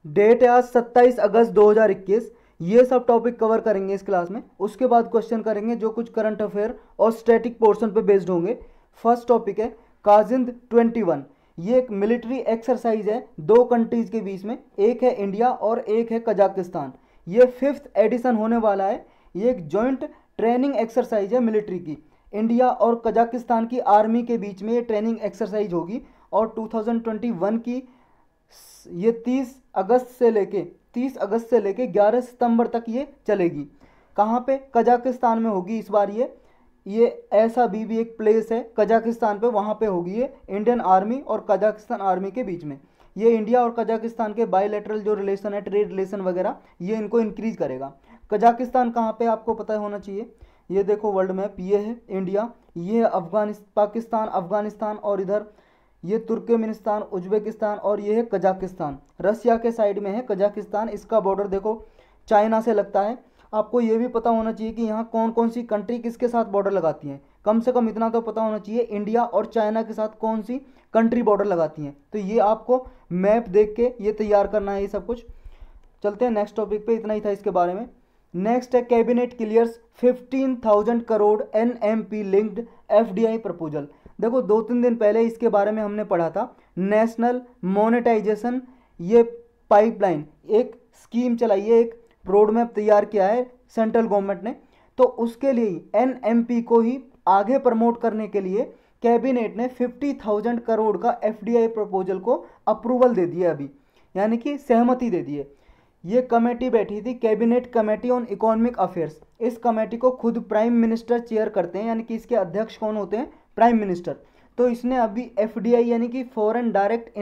Date है आज 27 अगस्त 2021। ये सब टॉपिक कवर करेंगे इस क्लास में। उसके बाद क्वेश्चन करेंगे जो कुछ करंट अफेयर और स्टैटिक पोर्शन पे बेस्ड होंगे। फर्स्ट टॉपिक है काजिंद 21। ये एक मिलिट्री एक्सरसाइज है दो कंट्रीज के बीच में, एक है इंडिया और एक है कजाकिस्तान। ये 5th एडिशन होने वाला है। ये एक जॉइंट ट्रेनिंग एक्सरसाइज है मिलिट्री की। इंडिया और कजाकिस्तान की आर्मी के बीच में ये ट्रेनिंग एक्सरसाइज होगी और 2021 की ये 30 अगस्त से लेके 11 सितंबर तक ये चलेगी। कहाँ पे? कजाकिस्तान में होगी इस बार। ये ऐसा भी एक प्लेस है कजाकिस्तान पे, वहाँ पे होगी ये इंडियन आर्मी और कजाकिस्तान आर्मी के बीच में। ये इंडिया और कजाकिस्तान के बायलैटरल जो रिलेशन है, ट्रेड रिलेशन वगैरह, ये इनको इंक्रीज करेगा। कजाकिस्तान कहाँ पे आपको पता होना चाहिए। ये देखो वर्ल्ड मैप, ये है इंडिया, ये है पाकिस्तान, अफगानिस्तान, और इधर ये तुर्कमेनिस्तान, उज्बेकिस्तान, और ये है कजाकिस्तान। रसिया के साइड में है कजाकिस्तान। इसका बॉर्डर देखो चाइना से लगता है। आपको ये भी पता होना चाहिए कि यहाँ कौन कौन सी कंट्री किसके साथ बॉर्डर लगाती हैं। कम से कम इतना तो पता होना चाहिए इंडिया और चाइना के साथ कौन सी कंट्री बॉर्डर लगाती हैं। तो ये आपको मैप देख के ये तैयार करना है ये सब कुछ। चलते हैं नेक्स्ट टॉपिक पे। इतना ही था इसके बारे में। नेक्स्ट है cabinet clears 15,000 crore NMP linked FDI proposal. देखो 2-3 दिन पहले इसके बारे में हमने पढ़ा था। नेशनल मोनेटाइजेशन, ये पाइपलाइन एक स्कीम चलाई है, एक रोड मैप तैयार किया है सेंट्रल गवर्नमेंट ने। तो उसके लिए NMP को ही आगे प्रमोट करने के लिए कैबिनेट ने 50,000 करोड़ का FDI प्रपोजल को अप्रूवल दे दिया अभी, यानी कि सहमति दे दी है। ये कमेटी बैठी थी, cabinet committee on economic affairs. इस कमेटी को खुद प्राइम मिनिस्टर चेयर करते हैं, यानी कि इसके अध्यक्ष कौन होते हैं? Prime minister. तो इसने अभी FDI यानी कि फॉरेन डायरेक्ट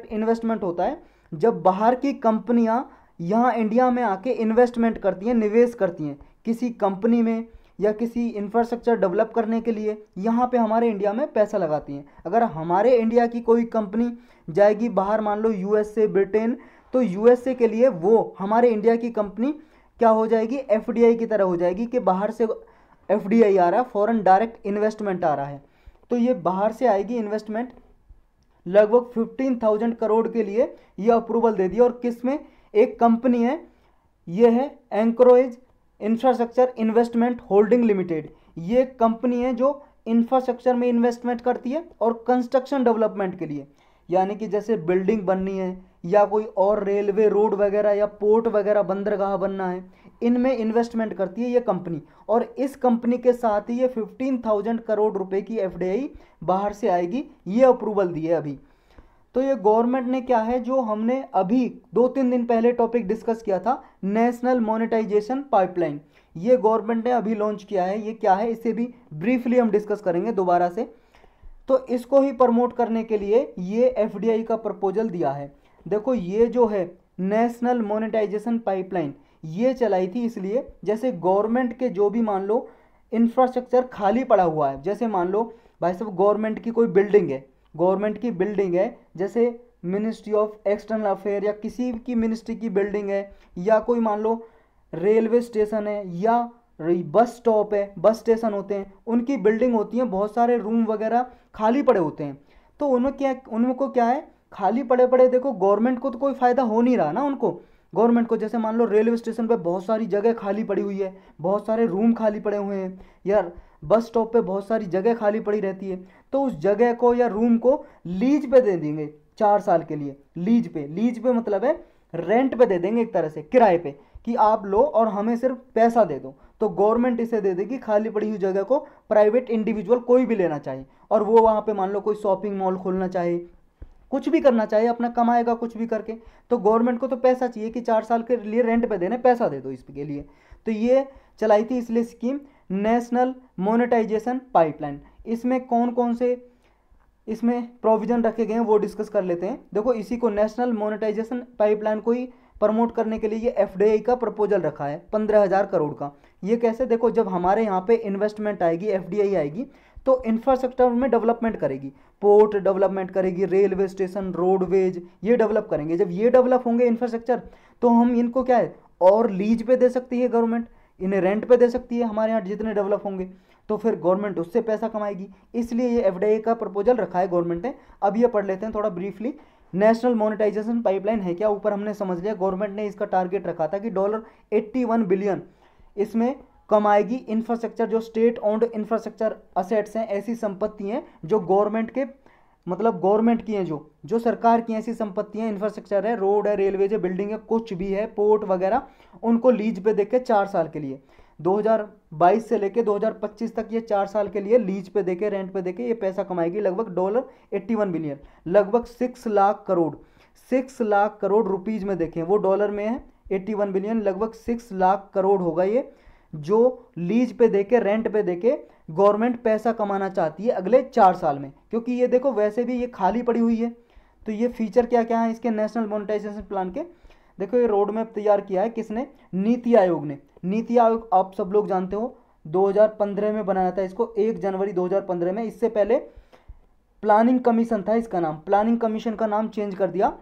इन्वेस्टमेंट होता है जब बाहर की कंपनियां यहाँ इंडिया में आके इन्वेस्टमेंट करती हैं, निवेश करती हैं किसी कंपनी में या किसी इंफ्रास्ट्रक्चर डेवलप करने के लिए, यहाँ पे हमारे इंडिया में पैसा लगाती हैं। अगर हमारे इंडिया की कोई कंपनी जाएगी बाहर, मान लो USA, ब्रिटेन, तो USA के लिए वो हमारे इंडिया की कंपनी क्या हो जाएगी? FDI की तरह हो जाएगी कि बाहर से FDI आ रहा है, फॉरेन डायरेक्ट इन्वेस्टमेंट आ रहा है। तो ये बाहर से आएगी इन्वेस्टमेंट, लगभग 15,000 करोड़ के लिए ये अप्रूवल दे दिया। और किस में? एक कंपनी है, ये है एंक्रोएज इंफ्रास्ट्रक्चर इन्वेस्टमेंट होल्डिंग लिमिटेड। ये कंपनी है जो इंफ्रास्ट्रक्चर में इन्वेस्टमेंट करती है और कंस्ट्रक्शन डेवलपमेंट के लिए, यानी कि जैसे बिल्डिंग बननी है या कोई और रेलवे, रोड वगैरह या पोर्ट वगैरह, बंदरगाह बनना है, इनमें इन्वेस्टमेंट करती है ये कंपनी। और इस कंपनी के साथ ही ये 15,000 करोड़ रुपए की FDI बाहर से आएगी, ये अप्रूवल दी है अभी। तो ये गवर्नमेंट ने क्या है, जो हमने अभी 2-3 दिन पहले टॉपिक डिस्कस किया था, नेशनल मोनेटाइजेशन पाइपलाइन, ये गवर्नमेंट ने अभी लॉन्च किया है। ये क्या है, इसे भी ब्रीफली हम डिस्कस करेंगे दोबारा से। तो इसको ही प्रमोट करने के लिए ये FDI का प्रपोजल दिया है। देखो ये जो है नेशनल मोनेटाइजेशन पाइपलाइन, ये चलाई थी इसलिए जैसे गवर्नमेंट के जो भी मान लो इंफ्रास्ट्रक्चर खाली पड़ा हुआ है, जैसे मान लो भाई साहब गवर्नमेंट की कोई बिल्डिंग है, जैसे मिनिस्ट्री ऑफ एक्सटर्नल अफेयर या किसी की मिनिस्ट्री की बिल्डिंग है, या कोई मान लो रेलवे स्टेशन है या बस स्टॉप है, बस स्टेशन होते हैं, उनकी बिल्डिंग होती है, बहुत सारे रूम वगैरह खाली पड़े होते हैं। तो उनको क्या है, खाली पड़े पड़े, देखो गवर्नमेंट को तो कोई फ़ायदा हो नहीं रहा ना उनको। गवर्नमेंट को जैसे मान लो रेलवे स्टेशन पे बहुत सारी जगह खाली पड़ी हुई है, बहुत सारे रूम खाली पड़े हुए हैं, या बस स्टॉप पे बहुत सारी जगह खाली पड़ी रहती है, तो उस जगह को या रूम को लीज पे दे देंगे 4 साल के लिए। लीज पे मतलब है रेंट पे दे देंगे, एक तरह से किराए पे, कि आप लो और हमें सिर्फ पैसा दे दो। तो गवर्नमेंट इसे दे देगी खाली पड़ी हुई जगह को, प्राइवेट इंडिविजुअल कोई भी लेना चाहे, और वो वहाँ पे मान लो कोई शॉपिंग मॉल खोलना चाहे, कुछ भी करना चाहे, अपना कमाएगा कुछ भी करके, तो गवर्नमेंट को तो पैसा चाहिए कि 4 साल के लिए रेंट पे देने, पैसा दे दो इसके लिए। तो ये चलाई थी इसलिए स्कीम नेशनल मोनेटाइजेशन पाइपलाइन। इसमें कौन कौन से इसमें प्रोविजन रखे गए हैं वो डिस्कस कर लेते हैं। देखो इसी को नेशनल मोनेटाइजेशन पाइपलाइन को ही प्रमोट करने के लिए ये FDI का प्रपोजल रखा है 15,000 करोड़ का। ये कैसे? देखो जब हमारे यहाँ पे इन्वेस्टमेंट आएगी, FDI आएगी, तो इंफ्रास्ट्रक्चर में डेवलपमेंट करेगी, पोर्ट डेवलपमेंट करेगी, रेलवे स्टेशन, रोडवेज, ये डेवलप करेंगे। जब ये डेवलप होंगे इंफ्रास्ट्रक्चर, तो हम इनको क्या है, और लीज पे दे सकती है गवर्नमेंट, इन्हें रेंट पे दे सकती है हमारे यहाँ जितने डेवलप होंगे, तो फिर गवर्नमेंट उससे पैसा कमाएगी। इसलिए ये FDI का प्रपोजल रखा है गवर्नमेंट ने। अब ये पढ़ लेते हैं थोड़ा ब्रीफली। नेशनल मोनेटाइजेशन पाइपलाइन है क्या, ऊपर हमने समझ लिया। गवर्नमेंट ने इसका टारगेट रखा था कि $81 बिलियन इसमें कमाएगी। इंफ्रास्ट्रक्चर जो स्टेट ओन्ड इंफ्रास्ट्रक्चर असेट्स हैं, ऐसी संपत्ति हैं जो गवर्नमेंट के मतलब गवर्नमेंट की हैं, जो जो सरकार की ऐसी संपत्तियां, इंफ्रास्ट्रक्चर है, रोड है, रेलवेज है, बिल्डिंग है, कुछ भी है, पोर्ट वगैरह, उनको लीज पे देके 4 साल के लिए 2022 से लेके 2025 तक ये 4 साल के लिए लीज पे देके, रेंट पे देके ये पैसा कमाएगी। लगभग $81 बिलियन, लगभग 6 लाख करोड़, 6 लाख करोड़ रुपीज में देखें, वो डॉलर में है 81 बिलियन, लगभग 6 लाख करोड़ होगा ये, जो लीज पे देके, रेंट पे देके गवर्नमेंट पैसा कमाना चाहती है अगले 4 साल में। क्योंकि ये देखो वैसे भी ये खाली पड़ी हुई है, तो ये फीचर क्या क्या है इसके नेशनल मोनेटाइजेशन प्लान के। देखो ये रोड मैप तैयार किया है किसने, नीति आयोग ने। नीति आयोग आप सब लोग जानते हो 2015 में बनाया था इसको, 1 जनवरी 2015 में। इससे पहले प्लानिंग कमीशन था इसका नाम, प्लानिंग कमीशन का नाम चेंज कर दिया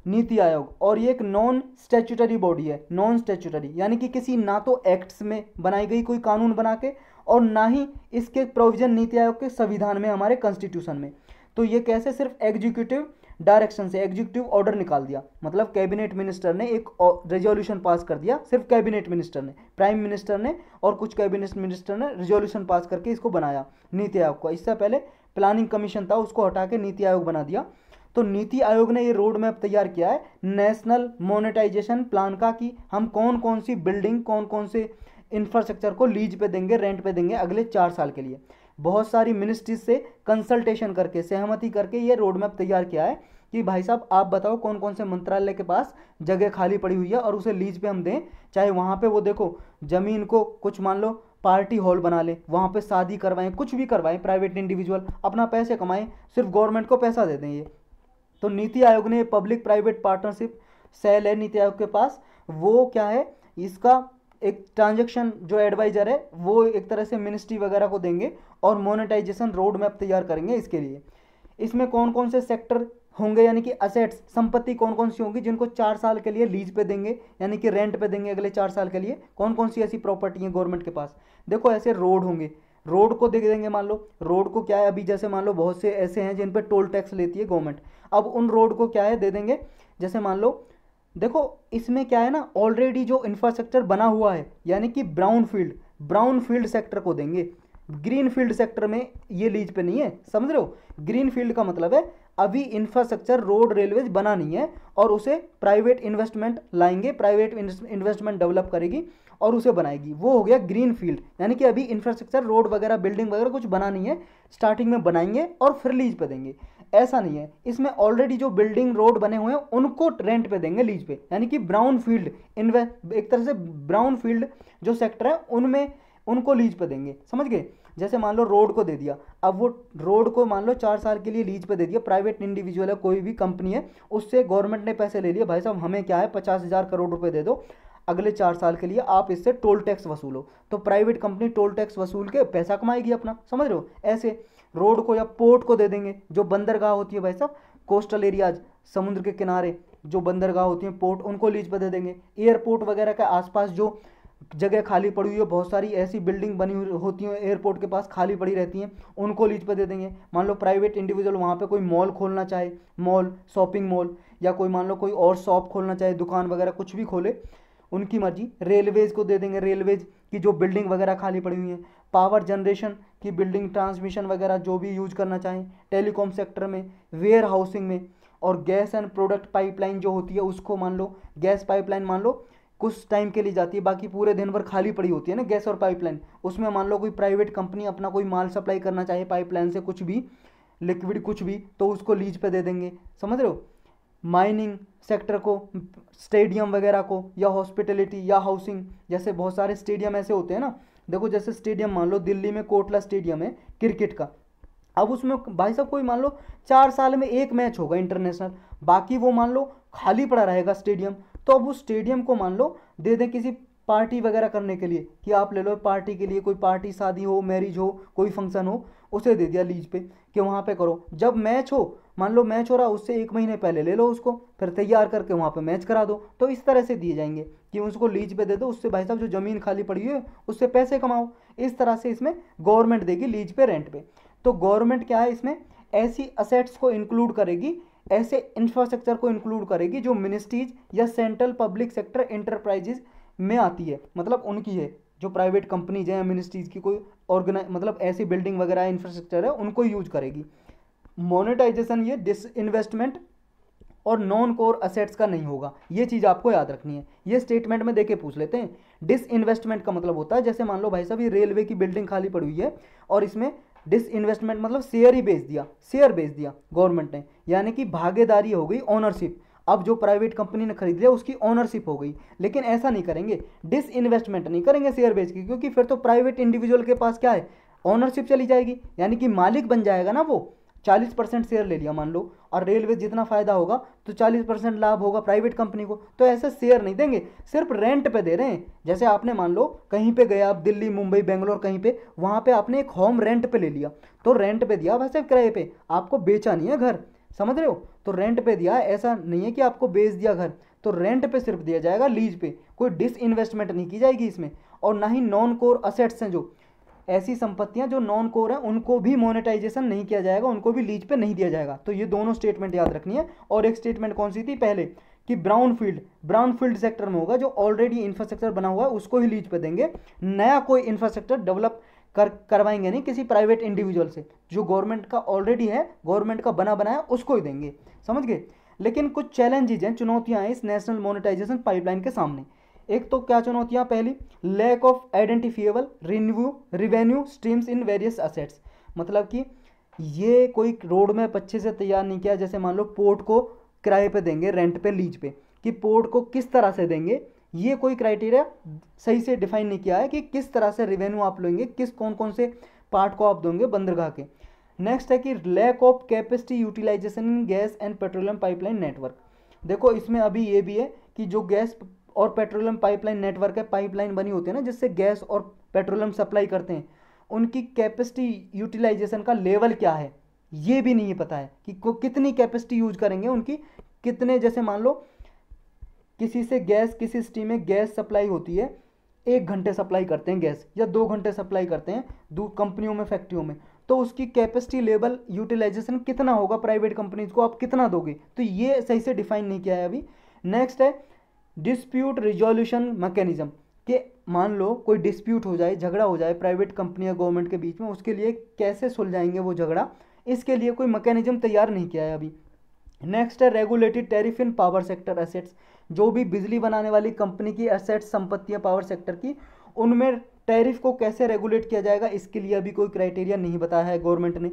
नीति आयोग। और ये एक नॉन स्टैट्यूटरी बॉडी है, नॉन स्टैट्यूटरी यानी कि किसी ना तो एक्ट्स में बनाई गई कोई कानून बना के, और ना ही इसके प्रोविजन नीति आयोग के संविधान में, हमारे कॉन्स्टिट्यूशन में। तो ये कैसे, सिर्फ एग्जीक्यूटिव डायरेक्शन से, एग्जीक्यूटिव ऑर्डर निकाल दिया, मतलब कैबिनेट मिनिस्टर ने एक रेजोल्यूशन पास कर दिया, सिर्फ कैबिनेट मिनिस्टर ने, प्राइम मिनिस्टर ने और कुछ कैबिनेट मिनिस्टर ने रेजोल्यूशन पास करके इसको बनाया नीति आयोग को। इससे पहले प्लानिंग कमीशन था, उसको हटा के नीति आयोग बना दिया। तो नीति आयोग ने ये रोड मैप तैयार किया है नेशनल मोनेटाइजेशन प्लान का, कि हम कौन कौन सी बिल्डिंग, कौन कौन से इंफ्रास्ट्रक्चर को लीज पे देंगे, रेंट पे देंगे अगले 4 साल के लिए। बहुत सारी मिनिस्ट्रीज से कंसल्टेशन करके, सहमति करके ये रोड मैप तैयार किया है कि भाई साहब आप बताओ कौन कौन से मंत्रालय के पास जगह खाली पड़ी हुई है और उसे लीज पे हम दें। चाहे वहाँ पे वो देखो ज़मीन को कुछ मान लो पार्टी हॉल बना ले, वहाँ पे शादी करवाएं, कुछ भी करवाएं, प्राइवेट इंडिविजुअल अपना पैसे कमाएं, सिर्फ गवर्नमेंट को पैसा दे दें ये। तो नीति आयोग ने पब्लिक प्राइवेट पार्टनरशिप सेल है नीति आयोग के पास, वो क्या है, इसका एक ट्रांजैक्शन जो एडवाइजर है वो एक तरह से मिनिस्ट्री वगैरह को देंगे और मोनेटाइजेशन रोड मैप तैयार करेंगे इसके लिए। इसमें कौन कौन से सेक्टर होंगे, यानी कि असेट्स, संपत्ति कौन कौन सी होंगी जिनको 4 साल के लिए लीज पे देंगे, यानी कि रेंट पे देंगे अगले 4 साल के लिए, कौन कौन सी ऐसी प्रॉपर्टी है गवर्नमेंट के पास। देखो ऐसे रोड होंगे, रोड को दे देंगे, मान लो रोड को क्या है, अभी जैसे मान लो बहुत से ऐसे हैं जिन पे टोल टैक्स लेती है गवर्नमेंट, अब उन रोड को क्या है दे देंगे। जैसे मान लो देखो इसमें क्या है ना, ऑलरेडी जो इंफ्रास्ट्रक्चर बना हुआ है, यानी कि ब्राउन फील्ड सेक्टर को देंगे, ग्रीन फील्ड सेक्टर में ये लीज पे नहीं है, समझ रहे हो। ग्रीन फील्ड का मतलब है अभी इंफ्रास्ट्रक्चर रोड रेलवेज बना नहीं है और उसे प्राइवेट इन्वेस्टमेंट लाएंगे, प्राइवेट इन्वेस्टमेंट डेवलप करेगी और उसे बनाएगी, वो हो गया ग्रीन फील्ड। यानी कि अभी इंफ्रास्ट्रक्चर रोड वगैरह बिल्डिंग वगैरह कुछ बना नहीं है, स्टार्टिंग में बनाएंगे और फिर लीज पे देंगे, ऐसा नहीं है। इसमें ऑलरेडी जो बिल्डिंग रोड बने हुए हैं उनको रेंट पे देंगे, लीज पे, यानी कि ब्राउन फील्ड एक तरह से ब्राउन फील्ड जो सेक्टर है उनमें उनको लीज पे देंगे, समझ गए। जैसे मान लो रोड को दे दिया, अब वो रोड को मान लो 4 साल के लिए लीज पे दे दिया, प्राइवेट इंडिविजुअल है, कोई भी कंपनी है, उससे गवर्नमेंट ने पैसे ले लिए, भाई साहब हमें क्या है 50,000 करोड़ रुपए दे दो अगले 4 साल के लिए, आप इससे टोल टैक्स वसूलो। तो प्राइवेट कंपनी टोल टैक्स वसूल के पैसा कमाएगी अपना, समझ रहे हो। ऐसे रोड को या पोर्ट को दे देंगे, जो बंदरगाह होती है भाई साहब, कोस्टल एरियाज, समुद्र के किनारे जो बंदरगाह होती हैं पोर्ट, उनको लीज पे दे देंगे। एयरपोर्ट वगैरह के आसपास जो जगह खाली पड़ी हुई है, बहुत सारी ऐसी बिल्डिंग बनी हुई होती हैं एयरपोर्ट के पास खाली पड़ी रहती हैं, उनको लीज पे दे देंगे। मान लो प्राइवेट इंडिविजुअल वहाँ पे कोई मॉल खोलना चाहे, मॉल, शॉपिंग मॉल, या कोई मान लो कोई और शॉप खोलना चाहे, दुकान वगैरह कुछ भी खोले, उनकी मर्जी। रेलवेज को दे देंगे, रेलवेज की जो बिल्डिंग वगैरह खाली पड़ी हुई हैं, पावर जनरेशन की बिल्डिंग, ट्रांसमिशन वगैरह जो भी यूज करना चाहें, टेलीकॉम सेक्टर में, वेयर हाउसिंग में, और गैस एंड प्रोडक्ट पाइपलाइन जो होती है उसको मान लो, गैस पाइपलाइन मान लो कुछ टाइम के लिए जाती है, बाकी पूरे दिन भर खाली पड़ी होती है ना गैस और पाइपलाइन, उसमें मान लो कोई प्राइवेट कंपनी अपना कोई माल सप्लाई करना चाहे पाइपलाइन से, कुछ भी लिक्विड कुछ भी, तो उसको लीज पे दे देंगे, समझ रहे हो। माइनिंग सेक्टर को, स्टेडियम वगैरह को, या हॉस्पिटलिटी या हाउसिंग, जैसे बहुत सारे स्टेडियम ऐसे होते हैं ना, देखो जैसे स्टेडियम मान लो दिल्ली में कोटला स्टेडियम है क्रिकेट का, अब उसमें भाई साहब कोई मान लो 4 साल में एक मैच होगा इंटरनेशनल, बाकी वो मान लो खाली पड़ा रहेगा स्टेडियम, तो अब उस स्टेडियम को मान लो दे दें किसी पार्टी वगैरह करने के लिए, कि आप ले लो पार्टी के लिए, कोई पार्टी, शादी हो, मैरिज हो, कोई फंक्शन हो, उसे दे दिया लीज पे कि वहाँ पे करो। जब मैच हो, मान लो मैच हो रहा, उससे 1 महीने पहले ले लो उसको, फिर तैयार करके वहाँ पे मैच करा दो। तो इस तरह से दिए जाएंगे कि उसको लीज पे दे दो, उससे भाई साहब जो ज़मीन खाली पड़ी है उससे पैसे कमाओ। इस तरह से इसमें गवर्नमेंट देगी लीज पे, रेंट पे। तो गवर्नमेंट क्या है इसमें ऐसी असेट्स को इंक्लूड करेगी ऐसे इंफ्रास्ट्रक्चर को इंक्लूड करेगी जो मिनिस्ट्रीज या सेंट्रल पब्लिक सेक्टर इंटरप्राइजेज में आती है, मतलब उनकी है, जो प्राइवेट कंपनीज हैं, मिनिस्ट्रीज की कोई ऑर्गेनाइज, मतलब ऐसी बिल्डिंग वगैरह इंफ्रास्ट्रक्चर है उनको यूज करेगी। मोनेटाइजेशन ये डिसइन्वेस्टमेंट और नॉन कोर असेट्स का नहीं होगा, ये चीज़ आपको याद रखनी है। ये स्टेटमेंट में देके पूछ लेते हैं। डिसइन्वेस्टमेंट का मतलब होता है, जैसे मान लो भाई साहब ये रेलवे की बिल्डिंग खाली पड़ी हुई है और इसमें डिसइन्वेस्टमेंट मतलब शेयर ही बेच दिया, शेयर बेच दिया गवर्नमेंट ने, यानी कि भागीदारी हो गई, ओनरशिप। अब जो प्राइवेट कंपनी ने खरीद लिया उसकी ओनरशिप हो गई। लेकिन ऐसा नहीं करेंगे, डिसइन्वेस्टमेंट नहीं करेंगे शेयर बेच के, क्योंकि फिर तो प्राइवेट इंडिविजुअल के पास क्या है, ओनरशिप चली जाएगी, यानी कि मालिक बन जाएगा ना वो। 40% शेयर ले लिया मान लो, और रेलवे जितना फायदा होगा तो 40% लाभ होगा प्राइवेट कंपनी को। तो ऐसे शेयर नहीं देंगे, सिर्फ रेंट पे दे रहे हैं। जैसे आपने मान लो कहीं पे गया आप, दिल्ली मुंबई बेंगलोर कहीं पे, वहाँ पे आपने एक होम रेंट पे ले लिया, तो रेंट पे दिया वैसे किराए पे, आपको बेचा नहीं है घर, समझ रहे हो। तो रेंट पे दिया, ऐसा नहीं है कि आपको बेच दिया घर, तो रेंट पे सिर्फ दिया जाएगा, लीज पे, कोई डिस इन्वेस्टमेंट नहीं की जाएगी इसमें। और ना ही नॉन कोर असेट्स हैं, जो ऐसी संपत्तियां जो नॉन कोर हैं उनको भी मोनेटाइजेशन नहीं किया जाएगा, उनको भी लीज पे नहीं दिया जाएगा। तो ये दोनों स्टेटमेंट याद रखनी है। और एक स्टेटमेंट कौन सी थी पहले, कि ब्राउन फील्ड सेक्टर में होगा, जो ऑलरेडी इंफ्रास्ट्रक्चर बना हुआ है उसको ही लीज पे देंगे, नया कोई इंफ्रास्ट्रक्चर डेवलप करवाएंगे नहीं किसी प्राइवेट इंडिविजुअल से, जो गवर्नमेंट का ऑलरेडी है, गवर्नमेंट का बना बनाया उसको ही देंगे, समझ गए। लेकिन कुछ चैलेंजेज हैं, चुनौतियां हैं इस नेशनल मोनेटाइजेशन पाइपलाइन के सामने। एक तो क्या चुनौतियां, पहली lack of identifiable revenue streams in various assets, मतलब कि ये कोई रोड मैप अच्छे से तैयार नहीं किया। जैसे मान लो पोर्ट को किराए पे देंगे, रेंट पे, लीज पे, कि पोर्ट को किस तरह से देंगे, ये कोई क्राइटेरिया सही से डिफाइन नहीं किया है कि किस तरह से रिवेन्यू आप लेंगे, किस कौन कौन से पार्ट को आप दोगे बंदरगाह के। नेक्स्ट है कि lack of capacity utilisation in gas and petroleum pipeline network. देखो इसमें अभी ये भी है कि जो गैस और पेट्रोलियम पाइपलाइन नेटवर्क है, पाइपलाइन बनी होती है ना जिससे गैस और पेट्रोलियम सप्लाई करते हैं, उनकी कैपेसिटी यूटिलाइजेशन का लेवल क्या है ये भी नहीं पता है, कि कितनी कैपेसिटी यूज करेंगे उनकी, कितने, जैसे मान लो किसी से गैस, किसी सिटी में गैस सप्लाई होती है, 1 घंटे सप्लाई करते हैं गैस, या 2 घंटे सप्लाई करते हैं दो कंपनियों में, फैक्ट्रियों में, तो उसकी कैपेसिटी लेवल यूटिलाइजेशन कितना होगा, प्राइवेट कंपनीज को आप कितना दोगे, तो ये सही से डिफाइन नहीं किया है अभी। नेक्स्ट है डिस्प्यूट रिजोल्यूशन मैकेनिज्म, कि मान लो कोई डिस्प्यूट हो जाए, झगड़ा हो जाए प्राइवेट कंपनी या गवर्नमेंट के बीच में, उसके लिए कैसे सुलझाएंगे वो झगड़ा, इसके लिए कोई मैकेनिज्म तैयार नहीं किया है अभी। नेक्स्ट है रेगुलेटेड टैरिफ इन पावर सेक्टर एसेट्स, जो भी बिजली बनाने वाली कंपनी की एसेट्स, संपत्तियां पावर सेक्टर की, उनमें टैरिफ को कैसे रेगुलेट किया जाएगा, इसके लिए अभी कोई क्राइटेरिया नहीं बताया है गवर्नमेंट ने।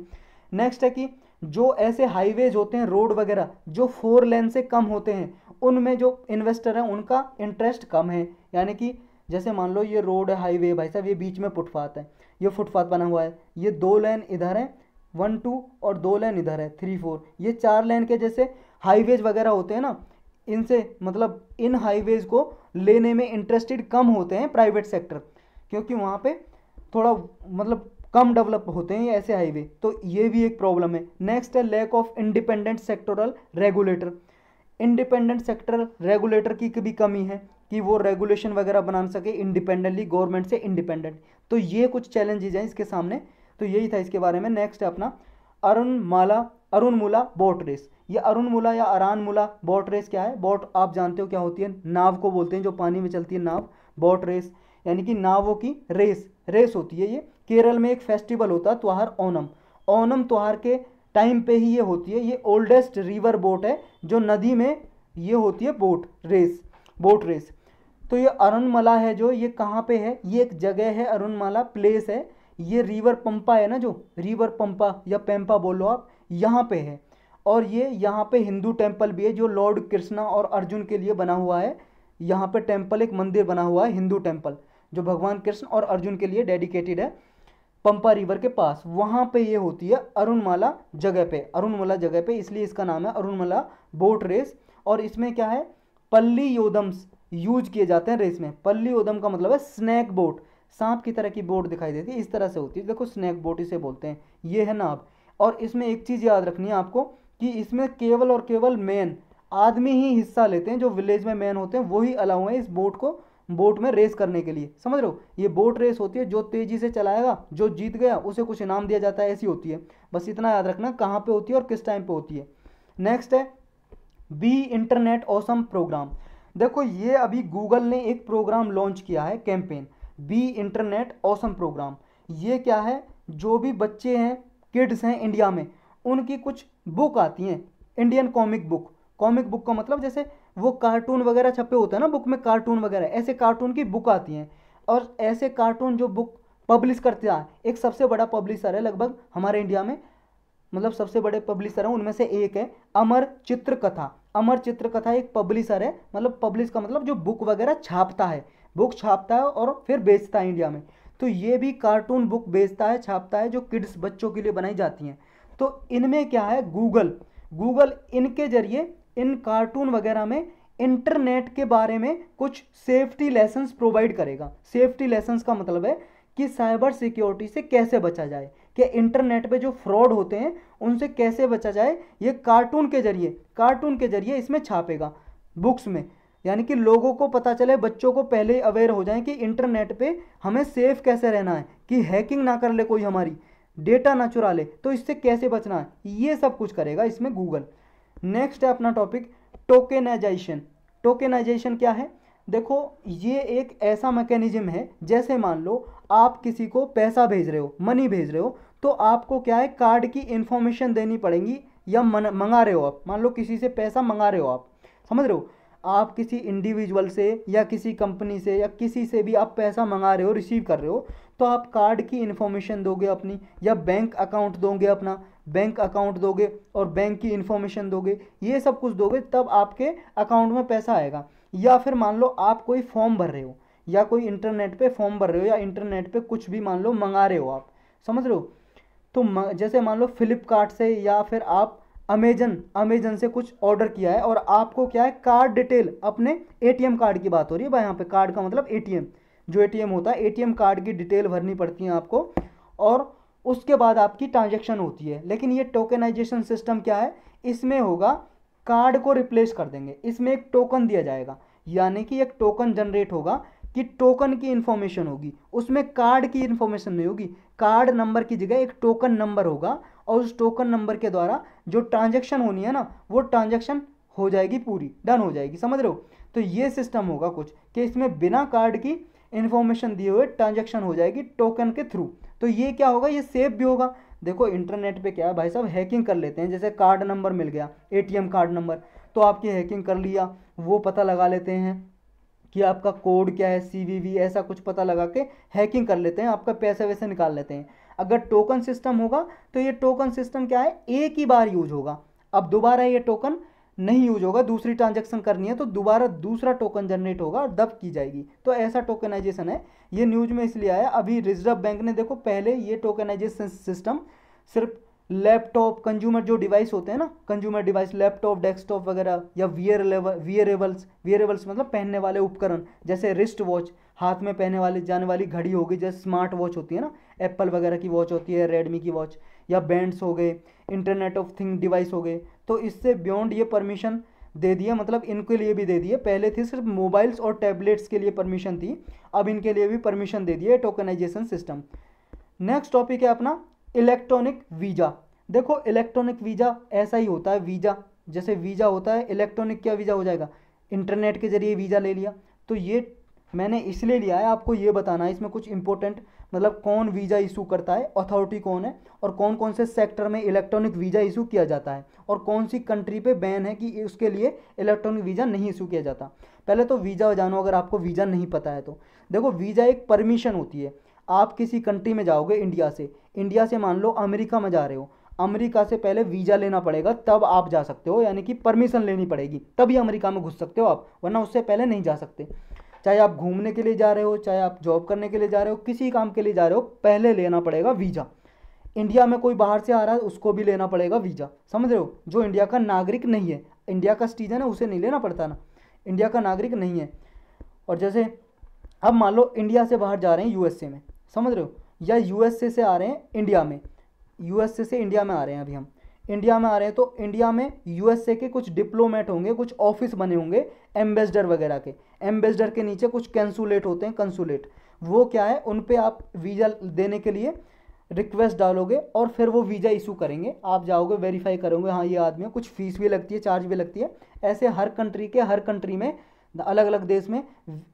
नेक्स्ट है कि जो ऐसे हाईवेज होते हैं, रोड वगैरह जो 4 लेन से कम होते हैं, उनमें जो इन्वेस्टर हैं उनका इंटरेस्ट कम है, यानी कि जैसे मान लो ये रोड है, हाईवे, भाई साहब ये बीच में फुटपाथ है, ये फुटपाथ बना हुआ है, ये 2 लेन इधर है, 1 2, और 2 लेन इधर है 3 4, ये 4 लेन के जैसे हाईवेज वगैरह होते हैं ना, इनसे मतलब इन हाईवेज को लेने में इंटरेस्टेड कम होते हैं प्राइवेट सेक्टर, क्योंकि वहाँ पे थोड़ा मतलब कम डेवलप होते हैं ये ऐसे हाईवे, तो ये भी एक प्रॉब्लम है। नेक्स्ट है lack of independent sectoral regulator, independent sector regulator की भी कमी है कि वो रेगुलेशन वगैरह बना सके इंडिपेंडेंटली, गवर्नमेंट से इंडिपेंडेंट, तो ये कुछ चैलेंजेस हैं इसके सामने। तो यही था इसके बारे में। नेक्स्ट है अपना अरुणमुला बोट रेस। ये अरुणमुला या अरानमुला बोट रेस क्या है, बोट आप जानते हो क्या होती है, नाव को बोलते हैं जो पानी में चलती है नाव, बोट रेस यानी कि नावों की रेस होती है। ये केरल में एक फेस्टिवल होता है त्योहार ओनम, ओनम त्योहार के टाइम पे ही ये होती है। ये ओल्डेस्ट रिवर बोट है जो नदी में ये होती है बोट रेस। तो ये अरुणमला है जो, ये कहाँ पे है, ये एक जगह है, अरुणमला प्लेस है, ये रिवर पंपा है ना, जो रिवर पंपा या पेम्पा बोलो आप, यहाँ पे है। और ये यहाँ पे हिंदू टेम्पल भी है जो लॉर्ड कृष्णा और अर्जुन के लिए बना हुआ है। यहाँ पे टेम्पल, एक मंदिर बना हुआ है हिंदू टेम्पल, जो भगवान कृष्ण और अर्जुन के लिए डेडिकेटेड है, पंपा रिवर के पास, वहाँ पे ये होती है अरुणमला जगह पे, इसलिए इसका नाम है अरुणमला बोट रेस। और इसमें क्या है, पल्ली योदम्स यूज किए जाते हैं रेस में। पल्ली योदम का मतलब है स्नैक बोट, सांप की तरह की बोट दिखाई देती है, इस तरह से होती है, देखो स्नैक बोट इसे बोलते हैं, ये है नाव। और इसमें एक चीज़ याद रखनी है आपको कि इसमें केवल और केवल मैन आदमी ही हिस्सा लेते हैं, जो विलेज में मैन होते हैं वही अलाउ है इस बोट में रेस करने के लिए, समझ रहे हो। ये बोट रेस होती है, जो तेजी से चलाएगा, जो जीत गया उसे कुछ इनाम दिया जाता है, ऐसी होती है। बस इतना याद रखना कहाँ पे होती है और किस टाइम पे होती है। नेक्स्ट है बी इंटरनेट ऑसम प्रोग्राम। देखो ये अभी गूगल ने एक प्रोग्राम लॉन्च किया है, campaign be internet awesome programme. ये क्या है, जो भी बच्चे हैं, किड्स हैं इंडिया में, उनकी कुछ बुक आती हैं, Indian comic book. Comic book का मतलब जैसे वो कार्टून वगैरह छपे होते हैं ना बुक में, कार्टून वगैरह, ऐसे कार्टून की बुक आती हैं। और ऐसे कार्टून जो बुक पब्लिश करते हैं, एक सबसे बड़ा पब्लिशर है लगभग हमारे इंडिया में, मतलब सबसे बड़े पब्लिशर हैं उनमें से एक है अमर चित्रकथा। अमर चित्रकथा एक पब्लिशर है, मतलब पब्लिश का मतलब जो बुक वगैरह छापता है, बुक छापता है और फिर बेचता है इंडिया में। तो ये भी कार्टून बुक बेचता है, छापता है, जो किड्स बच्चों के लिए बनाई जाती हैं। तो इनमें क्या है, गूगल गूगल इनके जरिए इन कार्टून वगैरह में इंटरनेट के बारे में कुछ सेफ्टी लेसन्स प्रोवाइड करेगा। सेफ्टी लेसन्स का मतलब है कि साइबर सिक्योरिटी से कैसे बचा जाए, कि इंटरनेट पे जो फ्रॉड होते हैं उनसे कैसे बचा जाए, ये कार्टून के जरिए इसमें छापेगा बुक्स में। यानी कि लोगों को पता चले, बच्चों को पहले ही अवेयर हो जाए कि इंटरनेट पे हमें सेफ कैसे रहना है, कि हैकिंग ना कर ले कोई, हमारी डेटा ना चुरा ले, तो इससे कैसे बचना है, ये सब कुछ करेगा इसमें गूगल। नेक्स्ट है अपना टॉपिक टोकेनाइजेशन। टोकेनाइजेशन क्या है, देखो ये एक ऐसा मैकेनिज्म है, जैसे मान लो आप किसी को पैसा भेज रहे हो, मनी भेज रहे हो, तो आपको क्या है, कार्ड की इंफॉर्मेशन देनी पड़ेगी, या मंगा रहे हो आप, मान लो किसी से पैसा मंगा रहे हो आप, समझ रहे हो, आप किसी इंडिविजुअल से या किसी कंपनी से या किसी से भी आप पैसा मंगा रहे हो, रिसीव कर रहे हो, तो आप कार्ड की इंफॉर्मेशन दोगे अपनी, या बैंक अकाउंट दोगे अपना, बैंक अकाउंट दोगे और बैंक की इंफॉर्मेशन दोगे, ये सब कुछ दोगे, तब आपके अकाउंट में पैसा आएगा। या फिर मान लो आप कोई फॉर्म भर रहे हो, या कोई इंटरनेट पे फॉर्म भर रहे हो, या इंटरनेट पे कुछ भी मान लो मंगा रहे हो आप, समझ रहे हो, तो जैसे मान लो फ्लिपकार्ट से या फिर आप अमेजन से कुछ ऑर्डर किया है, और आपको क्या है, कार्ड डिटेल, अपने एटीएम कार्ड की बात हो रही है भाई, यहाँ पे कार्ड का मतलब एटीएम, जो एटीएम होता है, एटीएम कार्ड की डिटेल भरनी पड़ती है आपको, और उसके बाद आपकी ट्रांजैक्शन होती है। लेकिन ये टोकनाइजेशन सिस्टम क्या है, इसमें होगा, कार्ड को रिप्लेस कर देंगे, इसमें एक टोकन दिया जाएगा, यानी कि एक टोकन जनरेट होगा, कि टोकन की इंफॉर्मेशन होगी, उसमें कार्ड की इंफॉर्मेशन नहीं होगी, कार्ड नंबर की जगह एक टोकन नंबर होगा, और उस टोकन नंबर के द्वारा जो ट्रांजैक्शन होनी है ना, वो ट्रांजैक्शन हो जाएगी, पूरी डन हो जाएगी, समझ रहे हो। तो ये सिस्टम होगा कुछ, कि इसमें बिना कार्ड की इंफॉर्मेशन दिए हुए ट्रांजैक्शन हो जाएगी टोकन के थ्रू। तो ये क्या होगा, ये सेफ भी होगा। देखो इंटरनेट पे क्या है भाई साहब, हैकिंग कर लेते हैं, जैसे कार्ड नंबर मिल गया, एटीएम कार्ड नंबर, तो आपकी हैकिंग कर लिया, वो पता लगा लेते हैं कि आपका कोड क्या है, सीवीवी, ऐसा कुछ पता लगा के हैकिंग कर लेते हैं, आपका पैसे वैसे निकाल लेते हैं। अगर टोकन सिस्टम होगा तो ये टोकन सिस्टम क्या है, एक ही बार यूज होगा, अब दोबारा ये टोकन नहीं यूज होगा, दूसरी ट्रांजैक्शन करनी है तो दोबारा दूसरा टोकन जनरेट होगा और दब की जाएगी। तो ऐसा टोकनाइजेशन है, ये न्यूज में इसलिए आया। अभी रिजर्व बैंक ने, देखो पहले ये टोकनाइजेशन सिस्टम सिर्फ लैपटॉप, कंज्यूमर जो डिवाइस होते हैं ना, कंज्यूमर डिवाइस, लैपटॉप, डेस्कटॉप वगैरह, या वियरेबल्स मतलब पहनने वाले उपकरण, जैसे रिस्ट वॉच, हाथ में पहने वाली जाने वाली घड़ी होगी, जैसे स्मार्ट वॉच होती है ना, एप्पल वगैरह की वॉच होती है, रेडमी की वॉच, या बैंड्स हो गए, इंटरनेट ऑफ थिंग डिवाइस हो गए। तो इससे बियॉन्ड ये परमिशन दे दिए, मतलब इनके लिए भी दे दिए, पहले थी सिर्फ मोबाइल्स और टैबलेट्स के लिए परमिशन थी, अब इनके लिए भी परमिशन दे दिए टोकनाइजेशन सिस्टम। नेक्स्ट टॉपिक है अपना इलेक्ट्रॉनिक वीज़ा। देखो इलेक्ट्रॉनिक वीज़ा ऐसा ही होता है, वीज़ा जैसे वीज़ा होता है, इलेक्ट्रॉनिक क्या वीज़ा हो जाएगा, इंटरनेट के जरिए वीज़ा ले लिया। तो ये मैंने इसलिए लिया है, आपको ये बताना है इसमें कुछ इंपॉर्टेंट, मतलब कौन वीज़ा इशू करता है, अथॉरिटी कौन है, और कौन कौन से सेक्टर में इलेक्ट्रॉनिक वीज़ा इशू किया जाता है, और कौन सी कंट्री पे बैन है कि उसके लिए इलेक्ट्रॉनिक वीज़ा नहीं इशू किया जाता। पहले तो वीज़ा जानो, अगर आपको वीज़ा नहीं पता है तो। देखो वीज़ा एक परमिशन होती है, आप किसी कंट्री में जाओगे, इंडिया से मान लो अमेरिका में जा रहे हो, अमेरिका से पहले वीज़ा लेना पड़ेगा, तब आप जा सकते हो, यानी कि परमिशन लेनी पड़ेगी, तभी अमेरिका में घुस सकते हो आप, वरना उससे पहले नहीं जा सकते। चाहे आप घूमने के लिए जा रहे हो, चाहे आप जॉब करने के लिए जा रहे हो, किसी काम के लिए जा रहे हो, पहले लेना पड़ेगा वीज़ा। इंडिया में कोई बाहर से आ रहा है, उसको भी लेना पड़ेगा वीज़ा, समझ रहे हो। जो इंडिया का नागरिक नहीं है, इंडिया का सिटीजन है, उसे नहीं लेना पड़ता ना, इंडिया का नागरिक नहीं है। और जैसे अब मान लो इंडिया से बाहर जा रहे हैं यूएसए में, समझ रहे हो, या यूएसए से आ रहे हैं इंडिया में, यूएसए से इंडिया में आ रहे हैं, अभी हम इंडिया में आ रहे हैं, तो इंडिया में यूएसए के कुछ डिप्लोमेट होंगे, कुछ ऑफिस बने होंगे एम्बेसडर वगैरह के, एम्बेसडर के नीचे कुछ कंसुलेट होते हैं, कंसुलेट, वो क्या है, उन पे आप वीज़ा देने के लिए रिक्वेस्ट डालोगे और फिर वो वीज़ा इशू करेंगे। आप जाओगे, वेरीफाई करोगे, हाँ ये आदमी है, कुछ फीस भी लगती है, चार्ज भी लगती है। ऐसे हर कंट्री में, अलग अलग देश में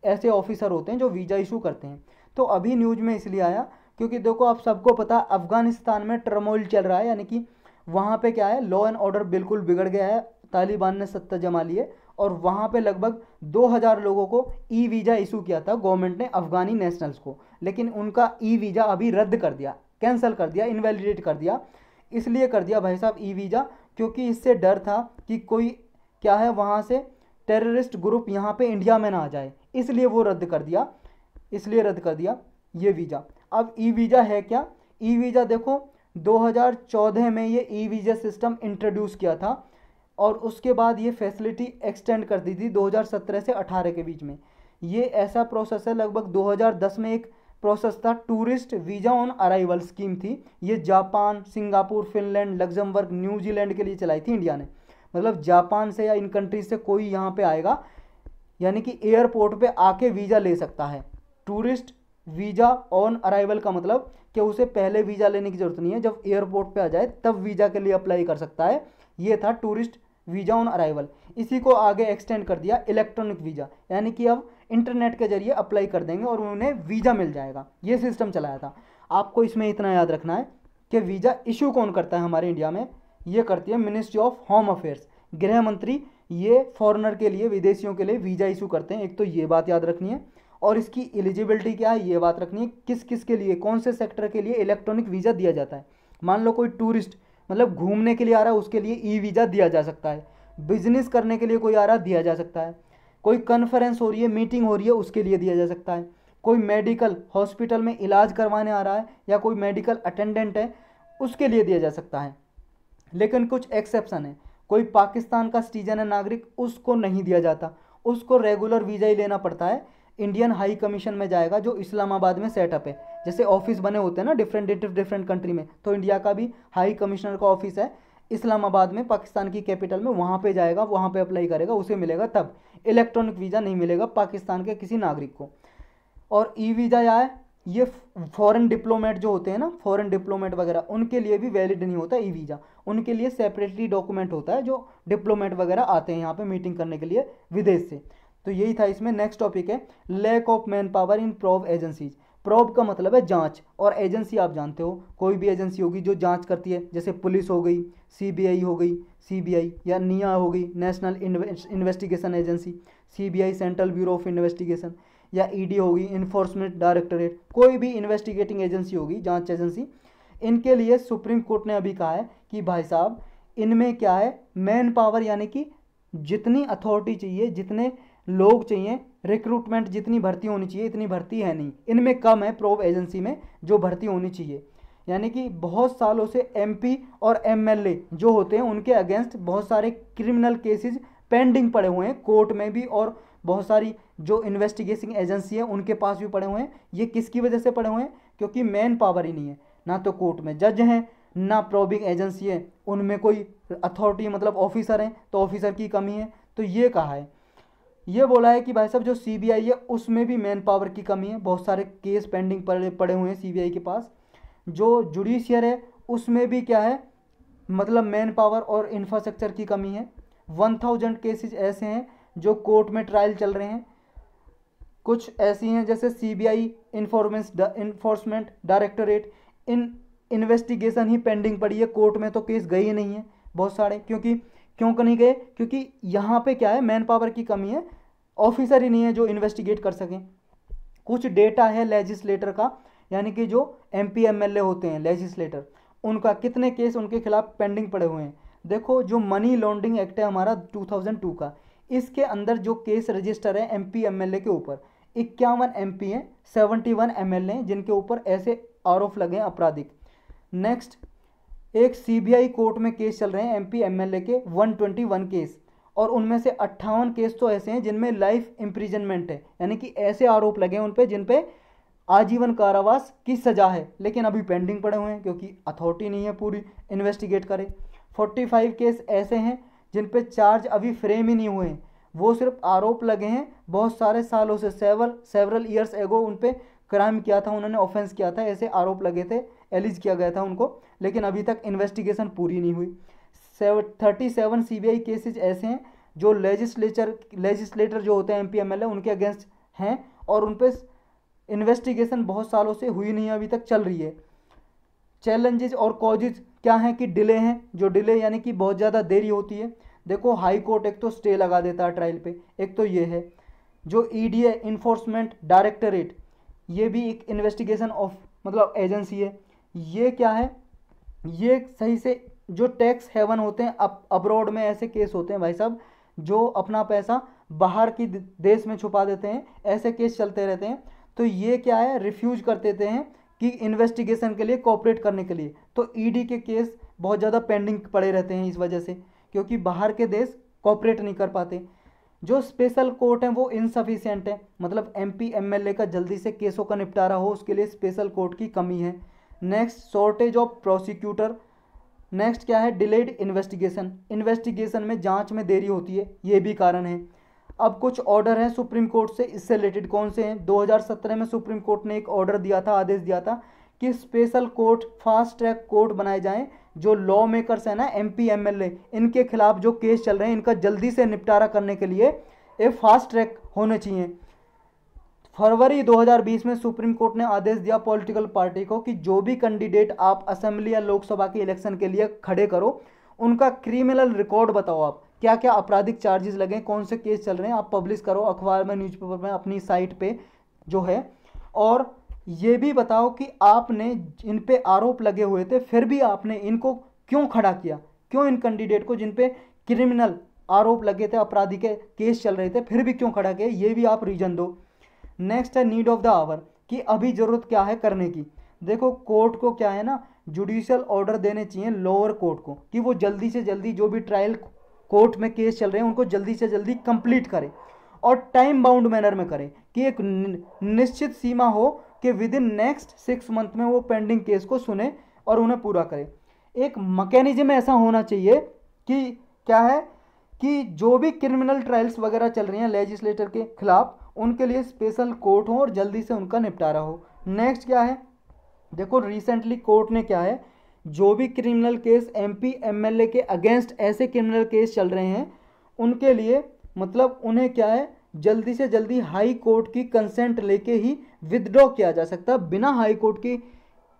ऐसे ऑफिसर होते हैं जो वीज़ा इशू करते हैं। तो अभी न्यूज में इसलिए आया क्योंकि देखो आप सबको पता, अफगानिस्तान में टर्मोइल चल रहा है, यानी कि वहाँ पे क्या है, लॉ एंड ऑर्डर बिल्कुल बिगड़ गया है, तालिबान ने सत्ता जमा ली है। और वहाँ पे लगभग 2000 लोगों को ई वीज़ा इशू किया था गवर्नमेंट ने, अफगानी नेशनल्स को, लेकिन उनका ई वीज़ा अभी रद्द कर दिया, कैंसिल कर दिया, इनवैलिडेट कर दिया। इसलिए कर दिया भाई साहब ई वीज़ा, क्योंकि इससे डर था कि कोई क्या है वहाँ से टेररिस्ट ग्रुप यहाँ पे इंडिया में ना आ जाए, इसलिए वो रद्द कर दिया, इसलिए रद्द कर दिया ये वीज़ा। अब ई वीज़ा है क्या? ई वीज़ा देखो 2014 में ये ई वीज़ा सिस्टम इंट्रोड्यूस किया था और उसके बाद ये फैसिलिटी एक्सटेंड कर दी थी 2017 से 18 के बीच में। ये ऐसा प्रोसेस है, लगभग 2010 में एक प्रोसेस था, tourist visa on arrival scheme थी। ये Japan, Singapore, Finland, Luxembourg, New Zealand के लिए चलाई थी इंडिया ने। मतलब जापान से या इन कंट्रीज से कोई यहाँ पे आएगा, यानी कि एयरपोर्ट पे आके वीज़ा ले सकता है। टूरिस्ट वीज़ा ऑन अराइवल का मतलब कि उसे पहले वीज़ा लेने की ज़रूरत नहीं है, जब एयरपोर्ट पे आ जाए तब वीज़ा के लिए अप्लाई कर सकता है। ये था टूरिस्ट वीज़ा ऑन अराइवल। इसी को आगे एक्सटेंड कर दिया इलेक्ट्रॉनिक वीज़ा, यानी कि अब इंटरनेट के जरिए अप्लाई कर देंगे और उन्हें वीज़ा मिल जाएगा। ये सिस्टम चलाया था। आपको इसमें इतना याद रखना है कि वीज़ा इशू कौन करता है हमारे इंडिया में? ये करती है मिनिस्ट्री ऑफ होम अफेयर्स, गृह मंत्री। ये फॉरेनर के लिए, विदेशियों के लिए वीज़ा इशू करते हैं। एक तो ये बात याद रखनी है, और इसकी एलिजिबिलिटी क्या है ये बात रखनी है, किस किस के लिए, कौन से सेक्टर के लिए इलेक्ट्रॉनिक वीज़ा दिया जाता है। मान लो कोई टूरिस्ट मतलब घूमने के लिए आ रहा है, उसके लिए ई वीज़ा दिया जा सकता है। बिजनेस करने के लिए कोई आ रहा है, दिया जा सकता है। कोई कॉन्फ्रेंस हो रही है, मीटिंग हो रही है, उसके लिए दिया जा सकता है। कोई मेडिकल हॉस्पिटल में इलाज करवाने आ रहा है या कोई मेडिकल अटेंडेंट है, उसके लिए दिया जा सकता है। लेकिन कुछ एक्सेप्शन है, कोई पाकिस्तान का सिटीजन है, नागरिक, उसको नहीं दिया जाता, उसको रेगुलर वीज़ा ही लेना पड़ता है। इंडियन हाई कमीशन में जाएगा जो इस्लामाबाद में सेटअप है। जैसे ऑफिस बने होते हैं ना डिफरेंट कंट्री में, तो इंडिया का भी हाई कमिश्नर का ऑफिस है इस्लामाबाद में, पाकिस्तान की कैपिटल में। वहाँ पे जाएगा, वहाँ पे अप्लाई करेगा, उसे मिलेगा। तब इलेक्ट्रॉनिक वीज़ा नहीं मिलेगा पाकिस्तान के किसी नागरिक को। और ई वीज़ा या है ये फॉरेन डिप्लोमेट जो होते हैं ना, फॉरेन डिप्लोमेट वगैरह, उनके लिए भी वैलिड नहीं होता ई वीज़ा। उनके लिए सेपरेटली डॉक्यूमेंट होता है, जो डिप्लोमेट वगैरह आते हैं यहाँ पे मीटिंग करने के लिए विदेश से। तो यही था इसमें। नेक्स्ट टॉपिक है lack of man power in probe agencies. Probe का मतलब है जांच, और एजेंसी आप जानते हो कोई भी एजेंसी होगी जो जांच करती है, जैसे पुलिस हो गई, सीबीआई हो गई, सीबीआई, या निया हो गई, national investigation agency, CBI central bureau of investigation, या ईडी होगी, इन्फोर्समेंट डायरेक्टोरेट, कोई भी इन्वेस्टिगेटिंग एजेंसी होगी, जांच एजेंसी। इनके लिए सुप्रीम कोर्ट ने अभी कहा है कि भाई साहब इनमें क्या है, मैन पावर यानी कि जितनी अथॉरिटी चाहिए, जितने लोग चाहिए, रिक्रूटमेंट जितनी भर्ती होनी चाहिए इतनी भर्ती है नहीं, इनमें कम है प्रोब एजेंसी में जो भर्ती होनी चाहिए। यानी कि बहुत सालों से एमपी और एमएलए जो होते हैं उनके अगेंस्ट बहुत सारे क्रिमिनल केसेस पेंडिंग पड़े हुए हैं कोर्ट में भी, और बहुत सारी जो इन्वेस्टिगेशन एजेंसी है उनके पास भी पड़े हुए हैं। ये किसकी वजह से पड़े हुए हैं? क्योंकि मैन पावर ही नहीं है, ना तो कोर्ट में जज हैं, ना प्रोबिंग एजेंसी है, उनमें कोई अथॉरिटी मतलब ऑफिसर हैं, तो ऑफिसर की कमी है। तो ये कहा है, ये बोला है कि भाई साहब जो सीबीआई है उसमें भी मैन पावर की कमी है, बहुत सारे केस पेंडिंग पड़े हुए हैं सीबीआई के पास। जो जुडिशियर है उसमें भी क्या है, मतलब मैन पावर और इंफ्रास्ट्रक्चर की कमी है। 1000 केसेस ऐसे हैं जो कोर्ट में ट्रायल चल रहे हैं। कुछ ऐसी हैं जैसे सीबीआई इन्फोर्समेंट डायरेक्टोरेट, इन इन्वेस्टिगेशन ही पेंडिंग पड़ी है, कोर्ट में तो केस गए ही नहीं है बहुत सारे। क्यों नहीं गए? क्योंकि यहाँ पे क्या है, मैन पावर की कमी है, ऑफिसर ही नहीं है जो इन्वेस्टिगेट कर सकें। कुछ डेटा है लेजिस्लेटर का, यानी कि जो एमपी एमएलए होते हैं लेजिस्लेटर, उनका कितने केस उनके खिलाफ पेंडिंग पड़े हुए हैं। देखो जो मनी लॉन्ड्रिंग एक्ट है हमारा 2002 का, इसके अंदर जो केस रजिस्टर है एमपी एमएलए के ऊपर, 51 एमपी हैं, 71 एमएलए हैं जिनके ऊपर ऐसे आरोप लगे हैं आपराधिक। नेक्स्ट, एक सीबीआई कोर्ट में केस चल रहे हैं एमपी एमएलए के 121 केस, और उनमें से 58 केस तो ऐसे हैं जिनमें लाइफ इम्प्रिजनमेंट है, यानी कि ऐसे आरोप लगे हैं उन पे जिन पे आजीवन कारावास की सजा है, लेकिन अभी पेंडिंग पड़े हुए हैं क्योंकि अथॉरिटी नहीं है पूरी इन्वेस्टिगेट करे। 45 केस ऐसे हैं जिन पे चार्ज अभी फ्रेम ही नहीं हुए हैं, वो सिर्फ आरोप लगे हैं बहुत सारे सालों से, सेवरल ईयर्स एगो उन पे क्राइम किया था, उन्होंने ऑफेंस किया था, ऐसे आरोप लगे थे, एलिज किया गया था उनको, लेकिन अभी तक इन्वेस्टिगेशन पूरी नहीं हुई। 37 CBI केसेज ऐसे हैं जो लेजिस्लेटर जो होते हैं MP MLA उनके अगेंस्ट हैं, और उन पर इन्वेस्टिगेशन बहुत सालों से हुई नहीं है, अभी तक चल रही है। चैलेंजेस और कॉजेज क्या हैं कि डिले हैं, जो डिले यानी कि बहुत ज़्यादा देरी होती है। देखो हाई कोर्ट एक तो स्टे लगा देता है ट्रायल पे, एक तो ये है। जो EDA इन्फोर्समेंट डायरेक्टरेट, ये भी एक इन्वेस्टिगेशन ऑफ मतलब एजेंसी है। ये क्या है, ये सही से जो टैक्स हेवन होते हैं, अब्रॉड में ऐसे केस होते हैं भाई साहब, जो अपना पैसा बाहर की देश में छुपा देते हैं, ऐसे केस चलते रहते हैं। तो ये क्या है, रिफ्यूज कर देते हैं कि इन्वेस्टिगेशन के लिए कोऑपरेट करने के लिए। तो ED के केस बहुत ज़्यादा पेंडिंग पड़े रहते हैं इस वजह से, क्योंकि बाहर के देश कोऑपरेट नहीं कर पाते। जो स्पेशल कोर्ट हैं वो इनसफिशिएंट है, मतलब MP MLA का जल्दी से केसों का निपटारा हो उसके लिए स्पेशल कोर्ट की कमी है। Next, shortage of prosecutor. Next क्या है, डिलेड इन्वेस्टिगेशन में जांच में देरी होती है, ये भी कारण है। अब कुछ ऑर्डर हैं सुप्रीम कोर्ट से, इससे रिलेटेड कौन से हैं, 2017 में सुप्रीम कोर्ट ने एक ऑर्डर दिया था, आदेश दिया था कि special court, fast track court बनाए जाएं। जो लॉ मेकर्स हैं ना MP MLA, इनके खिलाफ जो केस चल रहे हैं इनका जल्दी से निपटारा करने के लिए एक फास्ट ट्रैक होने चाहिए। फरवरी 2020 में सुप्रीम कोर्ट ने आदेश दिया पॉलिटिकल पार्टी को कि जो भी कैंडिडेट आप असेंबली या लोकसभा के इलेक्शन के लिए खड़े करो, उनका क्रिमिनल रिकॉर्ड बताओ, आप क्या क्या आपराधिक चार्जेस लगे, कौन से केस चल रहे हैं, आप पब्लिश करो अखबार में, न्यूज़पेपर में, अपनी साइट पे जो है। और ये भी बताओ कि आपने इन पे आरोप लगे हुए थे फिर भी आपने इनको क्यों खड़ा किया, क्यों इन कैंडिडेट को जिन पे क्रिमिनल आरोप लगे थे, आपराधिक के केस चल रहे थे, फिर भी क्यों खड़ा किया, ये भी आप रीजन दो। नेक्स्ट है नीड ऑफ द आवर, कि अभी ज़रूरत क्या है करने की। देखो कोर्ट को क्या है ना, जुडिशियल ऑर्डर देने चाहिए लोअर कोर्ट को कि वो जल्दी से जल्दी जो भी ट्रायल कोर्ट में केस चल रहे हैं उनको जल्दी से जल्दी कंप्लीट करे, और टाइम बाउंड मैनर में करे, कि एक निश्चित सीमा हो कि विद इन नेक्स्ट 6 मंथ में वो पेंडिंग केस को सुने और उन्हें पूरा करे। एक मैकेनिज्म ऐसा होना चाहिए कि क्या है कि जो भी क्रिमिनल ट्रायल्स वगैरह चल रही हैं लेजिस्लेटर के खिलाफ, उनके लिए स्पेशल कोर्ट हो और जल्दी से उनका निपटारा हो। नेक्स्ट क्या है, देखो रिसेंटली कोर्ट ने क्या है, जो भी क्रिमिनल केस MP MLA के अगेंस्ट ऐसे क्रिमिनल केस चल रहे हैं उनके लिए मतलब उन्हें क्या है, जल्दी से जल्दी हाई कोर्ट की कंसेंट लेके ही विदड्रॉ किया जा सकता है। बिना हाई कोर्ट की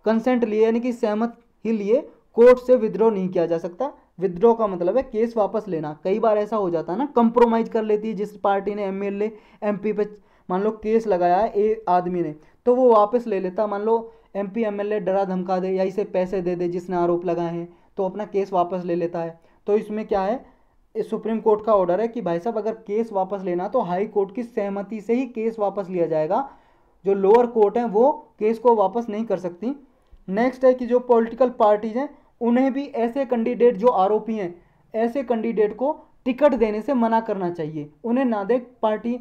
कंसेंट लिए यानी कि सहमत ही लिए कोर्ट से विदड्रॉ नहीं किया जा सकता। विदड्रॉ का मतलब है केस वापस लेना। कई बार ऐसा हो जाता है ना, कंप्रोमाइज़ कर लेती है जिस पार्टी ने MLA MP पे मान लो केस लगाया है ए आदमी ने, तो वो वापस ले लेता। मान लो MP MLA डरा धमका दे या इसे पैसे दे दे जिसने आरोप लगाए हैं, तो अपना केस वापस ले लेता है। तो इसमें क्या है, इस सुप्रीम कोर्ट का ऑर्डर है कि भाई साहब अगर केस वापस लेना तो हाई कोर्ट की सहमति से ही केस वापस लिया जाएगा, जो लोअर कोर्ट है वो केस को वापस नहीं कर सकती। नेक्स्ट है कि जो पॉलिटिकल पार्टीज हैं उन्हें भी ऐसे कैंडिडेट जो आरोपी हैं, ऐसे कैंडिडेट को टिकट देने से मना करना चाहिए, उन्हें ना दे, पार्टी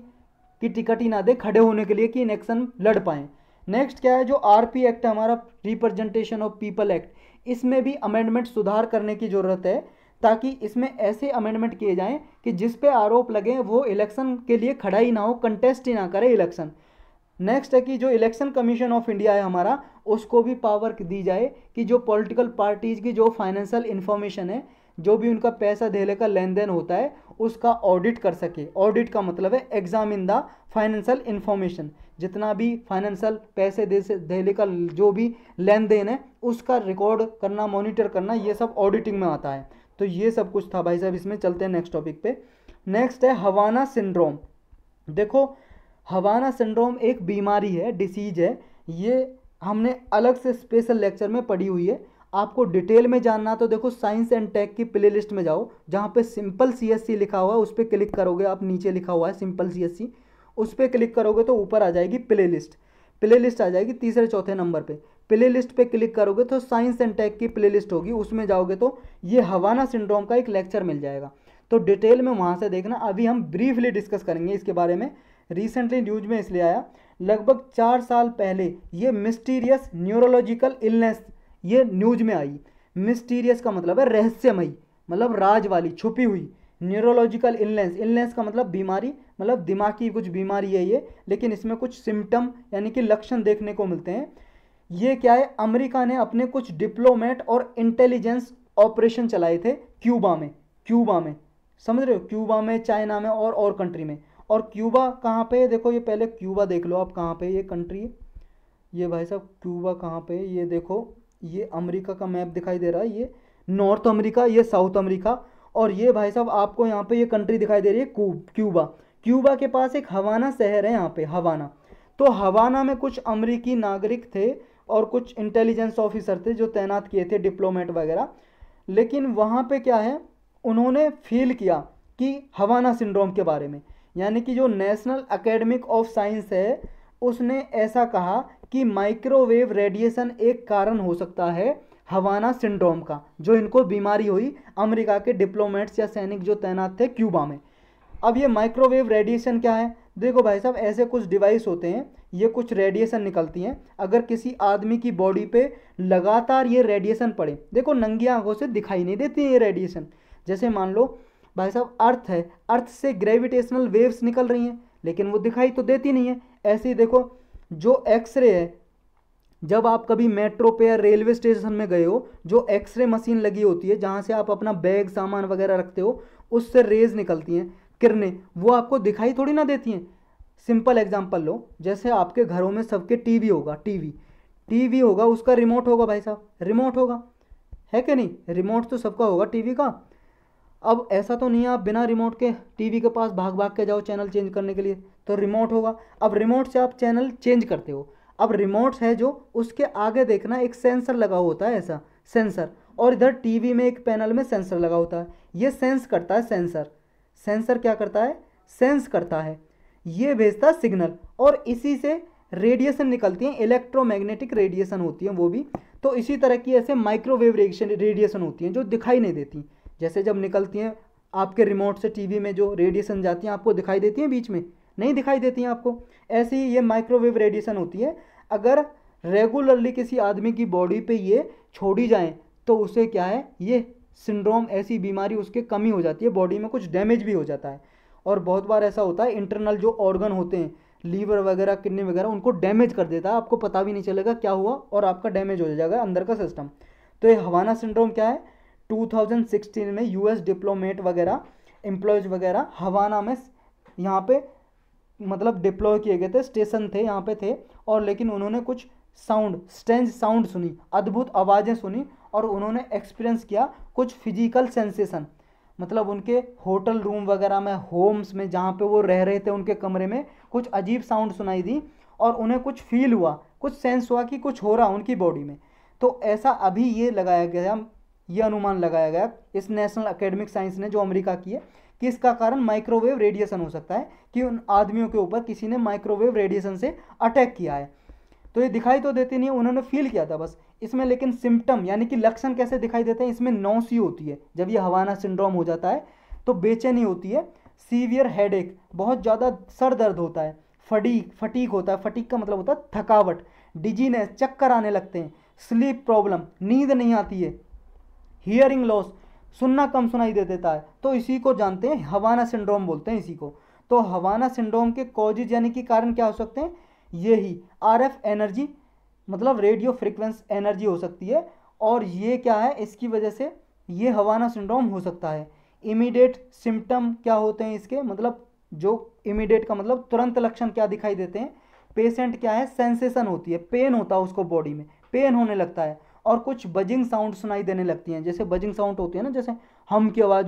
की टिकट ही ना दे खड़े होने के लिए कि इलेक्शन लड़ पाएँ। नेक्स्ट क्या है, जो RP एक्ट है हमारा, रिप्रेजेंटेशन ऑफ पीपल एक्ट, इसमें भी अमेंडमेंट सुधार करने की ज़रूरत है, ताकि इसमें ऐसे अमेंडमेंट किए जाएं कि जिस पे आरोप लगे वो इलेक्शन के लिए खड़ा ही ना हो, कंटेस्ट ही ना करे इलेक्शन। नेक्स्ट है कि जो इलेक्शन कमीशन ऑफ इंडिया है हमारा, उसको भी पावर दी जाए कि जो पॉलिटिकल पार्टीज़ की जो फाइनेंशियल इन्फॉर्मेशन है, जो भी उनका पैसा धेले का लेन देन होता है उसका ऑडिट कर सके। ऑडिट का मतलब है एग्जामिन द फाइनेंशियल इन्फॉर्मेशन, जितना भी फाइनेंशियल पैसे धेले का जो भी लेन देन है उसका रिकॉर्ड करना, मॉनिटर करना, ये सब ऑडिटिंग में आता है। तो ये सब कुछ था भाई साहब इसमें। चलते हैं नेक्स्ट टॉपिक पे। नेक्स्ट है हवाना सिंड्रोम। देखो हवाना सिंड्रोम एक बीमारी है, डिसीज है, ये हमने अलग से स्पेशल लेक्चर में पढ़ी हुई है। आपको डिटेल में जानना तो देखो साइंस एंड टेक की प्लेलिस्ट में जाओ, जहाँ पे सिंपल CSC लिखा हुआ है उस पर क्लिक करोगे आप, नीचे लिखा हुआ है सिंपल CSC, उस पर क्लिक करोगे तो ऊपर आ जाएगी प्लेलिस्ट आ जाएगी तीसरे चौथे नंबर पे। प्लेलिस्ट पे क्लिक करोगे तो साइंस एंड टेक की प्लेलिस्ट होगी, उसमें जाओगे तो ये हवाना सिंड्रोम का एक लेक्चर मिल जाएगा, तो डिटेल में वहाँ से देखना। अभी हम ब्रीफली डिस्कस करेंगे इसके बारे में। रिसेंटली न्यूज में इसलिए आया, लगभग 4 साल पहले ये मिस्टीरियस न्यूरोलॉजिकल इलनेस ये न्यूज में आई। मिस्टीरियस का मतलब है रहस्यमयी, मतलब राज वाली, छुपी हुई, न्यूरोलॉजिकल इलनेस, इलनेस का मतलब बीमारी, मतलब दिमाग की कुछ बीमारी है ये, लेकिन इसमें कुछ सिम्टम यानी कि लक्षण देखने को मिलते हैं। ये क्या है, अमेरिका ने अपने कुछ डिप्लोमेट और इंटेलिजेंस ऑपरेशन चलाए थे क्यूबा में, क्यूबा में, समझ रहे हो, क्यूबा में, चाइना में और कंट्री में। और क्यूबा कहाँ पे है, देखो ये पहले क्यूबा देख लो आप कहाँ पे ये कंट्री है, ये भाई साहब क्यूबा कहाँ पे है, ये देखो, ये अमेरिका का मैप दिखाई दे रहा है, ये नॉर्थ अमेरिका, ये साउथ अमेरिका, और ये भाई साहब आपको यहाँ पे ये कंट्री दिखाई दे रही है क्यूबा। क्यूबा के पास एक हवाना शहर है यहाँ पे, हवाना। तो हवाना में कुछ अमेरिकी नागरिक थे और कुछ इंटेलिजेंस ऑफिसर थे जो तैनात किए थे, डिप्लोमेट वगैरह। लेकिन वहाँ पे क्या है, उन्होंने फील किया कि हवाना सिंड्रोम के बारे में, यानी कि जो नेशनल एकेडमिक ऑफ साइंस है उसने ऐसा कहा कि माइक्रोवेव रेडिएशन एक कारण हो सकता है हवाना सिंड्रोम का, जो इनको बीमारी हुई अमेरिका के डिप्लोमेट्स या सैनिक जो तैनात थे क्यूबा में। अब ये माइक्रोवेव रेडिएशन क्या है, देखो भाई साहब ऐसे कुछ डिवाइस होते हैं, ये कुछ रेडिएशन निकलती हैं, अगर किसी आदमी की बॉडी पे लगातार ये रेडिएशन पड़े, देखो नंगी आंखों से दिखाई नहीं देती है ये रेडिएशन। जैसे मान लो भाई साहब अर्थ है, अर्थ से ग्रेविटेशनल वेव्स निकल रही हैं, लेकिन वो दिखाई तो देती नहीं है। ऐसे ही देखो जो एक्सरे है, जब आप कभी मेट्रो पे या रेलवे स्टेशन में गए हो, जो एक्सरे मशीन लगी होती है जहाँ से आप अपना बैग सामान वगैरह रखते हो, उससे रेज निकलती हैं, किरणें, वो आपको दिखाई थोड़ी ना देती हैं। सिंपल एग्जांपल लो, जैसे आपके घरों में सबके टीवी होगा, टीवी होगा, उसका रिमोट होगा भाई साहब, रिमोट होगा, है कि नहीं, रिमोट तो सबका होगा टीवी का। अब ऐसा तो नहीं है आप बिना रिमोट के टीवी के पास भाग भाग के जाओ चैनल चेंज करने के लिए, तो रिमोट होगा। अब रिमोट से आप चैनल चेंज करते हो, अब रिमोट है जो उसके आगे देखना एक सेंसर लगा होता है, ऐसा सेंसर, और इधर टीवी में एक पैनल में सेंसर लगा होता है, ये सेंस करता है, सेंसर क्या करता है, सेंस करता है, ये भेजता है सिग्नल, और इसी से रेडिएशन निकलती है, इलेक्ट्रोमैग्नेटिक रेडिएशन होती है वो भी। तो इसी तरह की ऐसे माइक्रोवेव रेडिएशन होती हैं जो दिखाई नहीं देती, जैसे जब निकलती हैं आपके रिमोट से टीवी में जो रेडिएशन जाती हैं आपको दिखाई देती हैं, बीच में नहीं दिखाई देती हैं आपको, ऐसी ही ये माइक्रोवेव रेडिएशन होती है। अगर रेगुलरली किसी आदमी की बॉडी पे ये छोड़ी जाए तो उसे क्या है, ये सिंड्रोम, ऐसी बीमारी उसके कमी हो जाती है, बॉडी में कुछ डैमेज भी हो जाता है। और बहुत बार ऐसा होता है इंटरनल जो ऑर्गन होते हैं, लीवर वगैरह, किडनी वगैरह, उनको डैमेज कर देता है, आपको पता भी नहीं चलेगा क्या हुआ और आपका डैमेज हो जाएगा अंदर का सिस्टम। तो ये हवाना सिंड्रोम क्या है, 2016 में यूएस डिप्लोमेट वगैरह, एम्प्लॉयज़ वगैरह हवाना में यहाँ पे मतलब डिप्लॉय किए गए थे, स्टेशन थे यहाँ पे थे, और लेकिन उन्होंने कुछ साउंड, स्ट्रेंज साउंड सुनी, अद्भुत आवाज़ें सुनी, और उन्होंने एक्सपीरियंस किया कुछ फिजिकल सेंसेशन, मतलब उनके होटल रूम वगैरह में, होम्स में जहाँ पे वो रह रहे थे, उनके कमरे में कुछ अजीब साउंड सुनाई दी, और उन्हें कुछ फील हुआ, कुछ सेंस हुआ कि कुछ हो रहा उनकी बॉडी में। तो ऐसा अभी ये लगाया गया, ये अनुमान लगाया गया इस नेशनल एकेडमिक साइंस ने जो अमेरिका की है, कि इसका कारण माइक्रोवेव रेडिएशन हो सकता है, कि उन आदमियों के ऊपर किसी ने माइक्रोवेव रेडिएशन से अटैक किया है। तो ये दिखाई तो देती नहीं है, उन्होंने फील किया था बस इसमें, लेकिन सिम्टम यानी कि लक्षण कैसे दिखाई देते हैं, इसमें नौसी होती है, जब ये हवाना सिंड्रोम हो जाता है तो बेचैनी होती है, सीवियर हेडेक, बहुत ज़्यादा सर दर्द होता है, फटीक होता है, फटीक का मतलब होता है थकावट, डिजीनेस, चक्कर आने लगते हैं, स्लीप प्रॉब्लम, नींद नहीं आती है, हियरिंग लॉस, सुनना कम सुनाई दे देता है। तो इसी को जानते हैं हवाना सिंड्रोम बोलते हैं इसी को। तो हवाना सिंड्रोम के कॉजेज यानी कि कारण क्या हो सकते हैं, यही आरएफ एनर्जी, मतलब रेडियो फ्रिक्वेंस एनर्जी हो सकती है, और ये क्या है, इसकी वजह से ये हवाना सिंड्रोम हो सकता है। इमीडिएट सिम्टम क्या होते हैं इसके, मतलब जो इमीडिएट का मतलब तुरंत लक्षण क्या दिखाई देते हैं, पेशेंट क्या है, सेंसेशन होती है, पेन होता है उसको, बॉडी में पेन होने लगता है, और कुछ बजिंग साउंड सुनाई देने लगती हैं, जैसे बजिंग साउंड होती है ना, जैसे हम की आवाज़,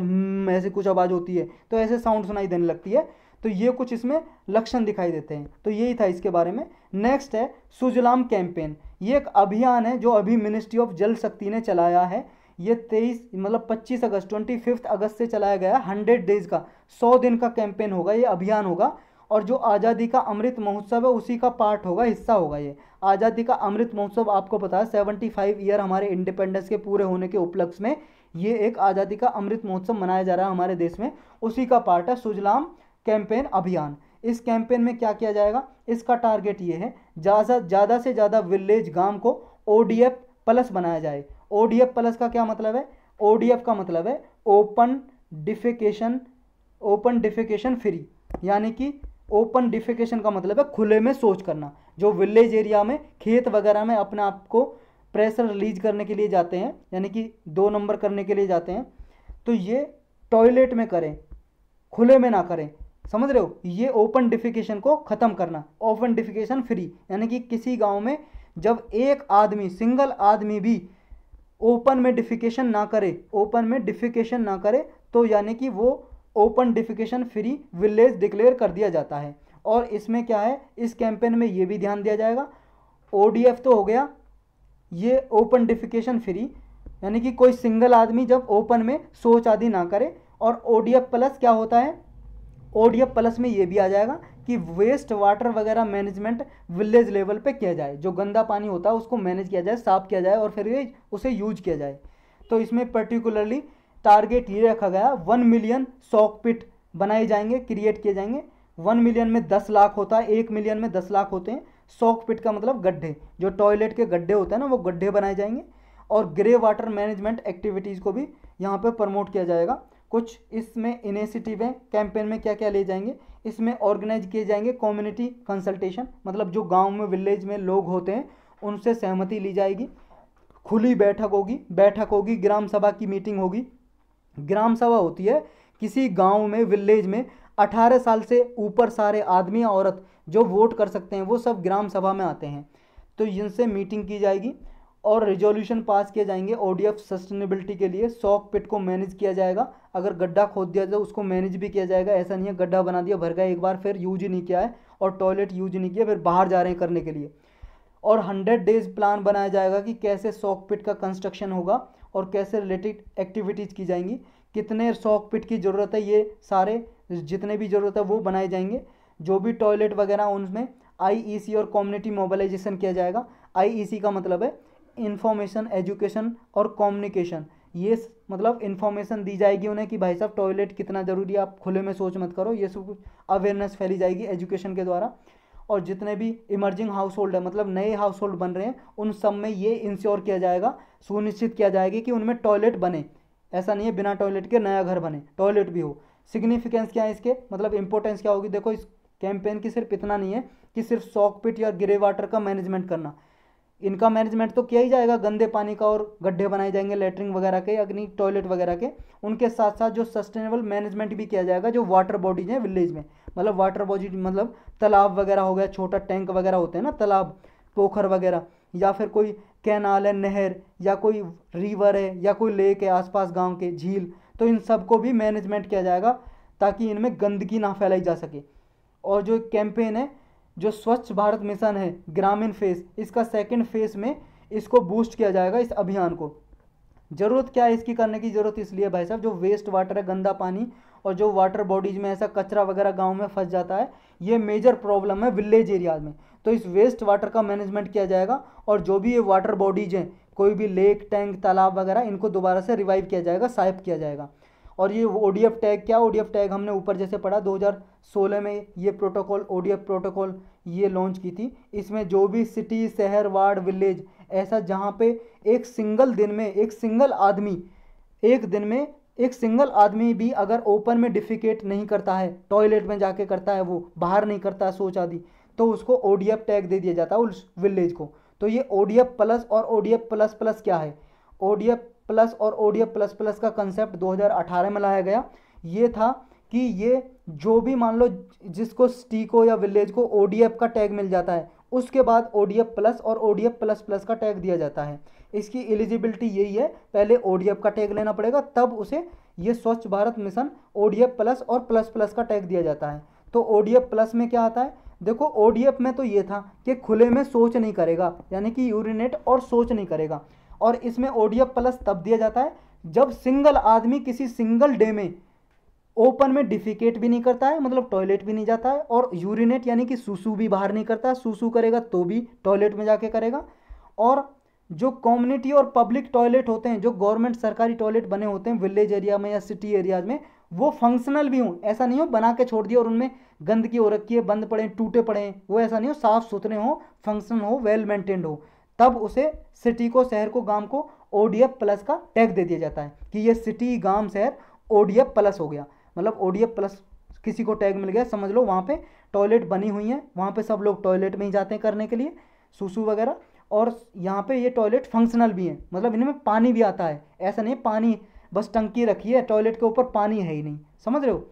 ऐसे कुछ आवाज़ होती है, तो ऐसे साउंड सुनाई देने लगती है। तो ये कुछ इसमें लक्षण दिखाई देते हैं। तो यही था इसके बारे में। नेक्स्ट है सुजलाम कैंपेन, ये एक अभियान है जो अभी मिनिस्ट्री ऑफ जल शक्ति ने चलाया है। ये 25 अगस्त 25 अगस्त से चलाया गया, 100 डेज का, 100 दिन का कैंपेन होगा, ये अभियान होगा। और जो आज़ादी का अमृत महोत्सव है उसी का पार्ट होगा, हिस्सा होगा ये। आज़ादी का अमृत महोत्सव आपको पता है 75 ईयर हमारे इंडिपेंडेंस के पूरे होने के उपलक्ष्य में ये एक आज़ादी का अमृत महोत्सव मनाया जा रहा है हमारे देश में, उसी का पार्ट है सुजलाम कैंपेन अभियान। इस कैंपेन में क्या किया जाएगा, इसका टारगेट ये है ज़्यादा से ज़्यादा विलेज, गांव को ODF प्लस बनाया जाए। ODF प्लस का क्या मतलब है, ODF का मतलब है open defecation, open defecation free, यानी कि ओपन डिफेकेशन का मतलब है खुले में शौच करना। जो विलेज एरिया में खेत वगैरह में अपने आप को प्रेशर रिलीज करने के लिए जाते हैं, यानी कि 2 नंबर करने के लिए जाते हैं, तो ये टॉयलेट में करें, खुले में ना करें। समझ रहे हो, ये ओपन डिफिकेशन को ख़त्म करना, ओपन डिफिकेशन फ्री, यानी कि किसी गांव में जब एक आदमी, सिंगल आदमी भी ओपन में डिफिकेशन ना करे, ओपन में डिफिकेशन ना करे, तो यानी कि वो open defecation free village declare कर दिया जाता है। और इसमें क्या है, इस कैंपेन में ये भी ध्यान दिया जाएगा, ODF तो हो गया, ये ओपन डिफिकेशन फ्री, यानी कि कोई सिंगल आदमी जब ओपन में शौच आदि ना करे। और ODF प्लस क्या होता है, ODF प्लस में ये भी आ जाएगा कि वेस्ट वाटर वगैरह मैनेजमेंट विलेज लेवल पे किया जाए, जो गंदा पानी होता है उसको मैनेज किया जाए, साफ किया जाए और फिर ये उसे यूज किया जाए। तो इसमें पर्टिकुलरली टारगेट ये रखा गया 1 मिलियन सॉक पिट बनाए जाएंगे, क्रिएट किए जाएंगे। 1 मिलियन में 10 लाख होता है, 1 मिलियन में 10 लाख होते हैं। सॉक पिट का मतलब गड्ढे, जो टॉयलेट के गड्ढे होते हैं ना, वो गड्ढे बनाए जाएंगे। और ग्रे वाटर मैनेजमेंट एक्टिविटीज़ को भी यहाँ पे प्रमोट किया जाएगा। कुछ इसमें इनिशिएटिव है, कैंपेन में क्या क्या ले जाएंगे, इसमें ऑर्गेनाइज किए जाएंगे कम्युनिटी कंसल्टेशन, मतलब जो गांव में विलेज में लोग होते हैं उनसे सहमति ली जाएगी। खुली बैठक होगी, ग्राम सभा की मीटिंग होगी। ग्राम सभा होती है किसी गांव में, विलेज में 18 साल से ऊपर सारे आदमी या औरत जो वोट कर सकते हैं वो सब ग्राम सभा में आते हैं। तो इनसे मीटिंग की जाएगी और रिजोल्यूशन पास किए जाएंगे ODF सस्टेनेबिलिटी के लिए। सॉक पिट को मैनेज किया जाएगा, अगर गड्ढा खोद दिया जाए उसको मैनेज भी किया जाएगा। ऐसा नहीं है गड्ढा बना दिया, भर गया एक बार, फिर यूज ही नहीं किया है और टॉयलेट यूज नहीं किया, फिर बाहर जा रहे हैं करने के लिए। और 100 डेज प्लान बनाया जाएगा कि कैसे सॉक पिट का कंस्ट्रक्शन होगा और कैसे रिलेटेड एक्टिविटीज़ की जाएंगी, कितने सॉक पिट की ज़रूरत है, ये सारे जितने भी ज़रूरत है वो बनाए जाएंगे। जो भी टॉयलेट वगैरह उनमें IEC और कम्युनिटी मोबिलाइजेशन किया जाएगा। IEC का मतलब है इंफॉर्मेशन, एजुकेशन और कम्युनिकेशन। ये मतलब इंफॉर्मेशन दी जाएगी उन्हें कि भाई साहब टॉयलेट कितना ज़रूरी है, आप खुले में शौच मत करो, ये सब कुछ अवेयरनेस फैली जाएगी एजुकेशन के द्वारा। और जितने भी इमर्जिंग हाउस होल्ड है, मतलब नए हाउस होल्ड बन रहे हैं, उन सब में ये इंश्योर किया जाएगा, सुनिश्चित किया जाएगा कि उनमें टॉयलेट बने। ऐसा नहीं है बिना टॉयलेट के नया घर बने, टॉयलेट भी हो। सिग्निफिकेंस क्या है इसके, मतलब इंपॉर्टेंस क्या होगी, देखो इस कैंपेन की सिर्फ इतना नहीं है कि सिर्फ सॉक पिट या ग्रे वाटर का मैनेजमेंट करना, इनका मैनेजमेंट तो किया ही जाएगा, गंदे पानी का, और गड्ढे बनाए जाएंगे लेटरिन वगैरह के, अग्नि टॉयलेट वगैरह के। उनके साथ साथ जो सस्टेनेबल मैनेजमेंट भी किया जाएगा, जो वाटर बॉडीज हैं विलेज में, मतलब वाटर बॉडी मतलब तालाब वगैरह हो गया, छोटा टैंक वगैरह होते हैं ना, तालाब, पोखर वगैरह, या फिर कोई कैनाल है, नहर, या कोई रिवर है, या कोई लेक है आसपास गांव के, झील, तो इन सब को भी मैनेजमेंट किया जाएगा ताकि इनमें गंदगी ना फैलाई जा सके। और जो कैंपेन है, जो स्वच्छ भारत मिशन है ग्रामीण फेस, इसका सेकंड फेस में इसको बूस्ट किया जाएगा, इस अभियान को। ज़रूरत क्या है इसकी करने की, ज़रूरत इसलिए भाई साहब जो वेस्ट वाटर है, गंदा पानी, और जो वाटर बॉडीज़ में ऐसा कचरा वगैरह गांव में फंस जाता है, ये मेजर प्रॉब्लम है विलेज एरियाज में। तो इस वेस्ट वाटर का मैनेजमेंट किया जाएगा और जो भी ये वाटर बॉडीज़ हैं, कोई भी लेक, टैंक, तालाब वगैरह, इनको दोबारा से रिवाइव किया जाएगा, साफ किया जाएगा। और ये ODF टैग, क्या ODF टैग हमने ऊपर जैसे पढ़ा, 2016 में ये प्रोटोकॉल, ODF प्रोटोकॉल ये लॉन्च की थी। इसमें जो भी सिटी, शहर, वार्ड, विलेज, ऐसा जहाँ पे एक सिंगल दिन में एक सिंगल आदमी, एक दिन में एक सिंगल आदमी भी अगर ओपन में डिफिकेट नहीं करता है, टॉयलेट में जाके करता है, वो बाहर नहीं करता है शौच आदि, तो उसको ODF टैग दे दिया जाता है उस विलेज को। तो ये ODF प्लस और ODF प्लस प्लस क्या है, ODF प्लस और ODF प्लस प्लस का कंसेप्ट 2018 में लाया गया। ये था कि ये जो भी मान लो जिसको सिटी को या विलेज को ODF का टैग मिल जाता है, उसके बाद ODF प्लस और ODF प्लस प्लस का टैग दिया जाता है। इसकी एलिजिबिलिटी यही है, पहले ODF का टैग लेना पड़ेगा, तब उसे ये स्वच्छ भारत मिशन ODF प्लस और प्लस प्लस का टैग दिया जाता है। तो ODF प्लस में क्या आता है, देखो ODF में तो ये था कि खुले में शौच नहीं करेगा, यानी कि यूरिनेट और शौच नहीं करेगा। और इसमें ODF प्लस तब दिया जाता है जब सिंगल आदमी किसी सिंगल डे में ओपन में डिफिकेट भी नहीं करता है, मतलब टॉयलेट भी नहीं जाता है, और यूरिनेट यानी कि सूसू भी बाहर नहीं करता है, सूसू करेगा तो भी टॉयलेट में जाके करेगा। और जो कम्युनिटी और पब्लिक टॉयलेट होते हैं, जो गवर्नमेंट सरकारी टॉयलेट बने होते हैं विलेज एरिया में या सिटी एरियाज में, वो फंक्शनल भी हों, ऐसा नहीं हो बना के छोड़ दिया और उनमें गंदगी हो रखी है, बंद पड़े, टूटे पड़े हैं, वो ऐसा नहीं हो, साफ सुथरे हो, फंक्शनल हो, वेल मेंटेन्ड हो, तब उसे सिटी को, शहर को, गांव को ODF प्लस का टैग दे दिया जाता है कि ये सिटी, गांव, शहर ODF प्लस हो गया, मतलब ODF प्लस किसी को टैग मिल गया, समझ लो वहाँ पे टॉयलेट बनी हुई है, वहाँ पे सब लोग टॉयलेट में ही जाते हैं करने के लिए सुसु वगैरह, और यहाँ पे ये टॉयलेट फंक्शनल भी है, मतलब इनमें पानी भी आता है, ऐसा नहीं पानी बस टंकी रखी है टॉयलेट के ऊपर, पानी है ही नहीं, समझ रहे हो।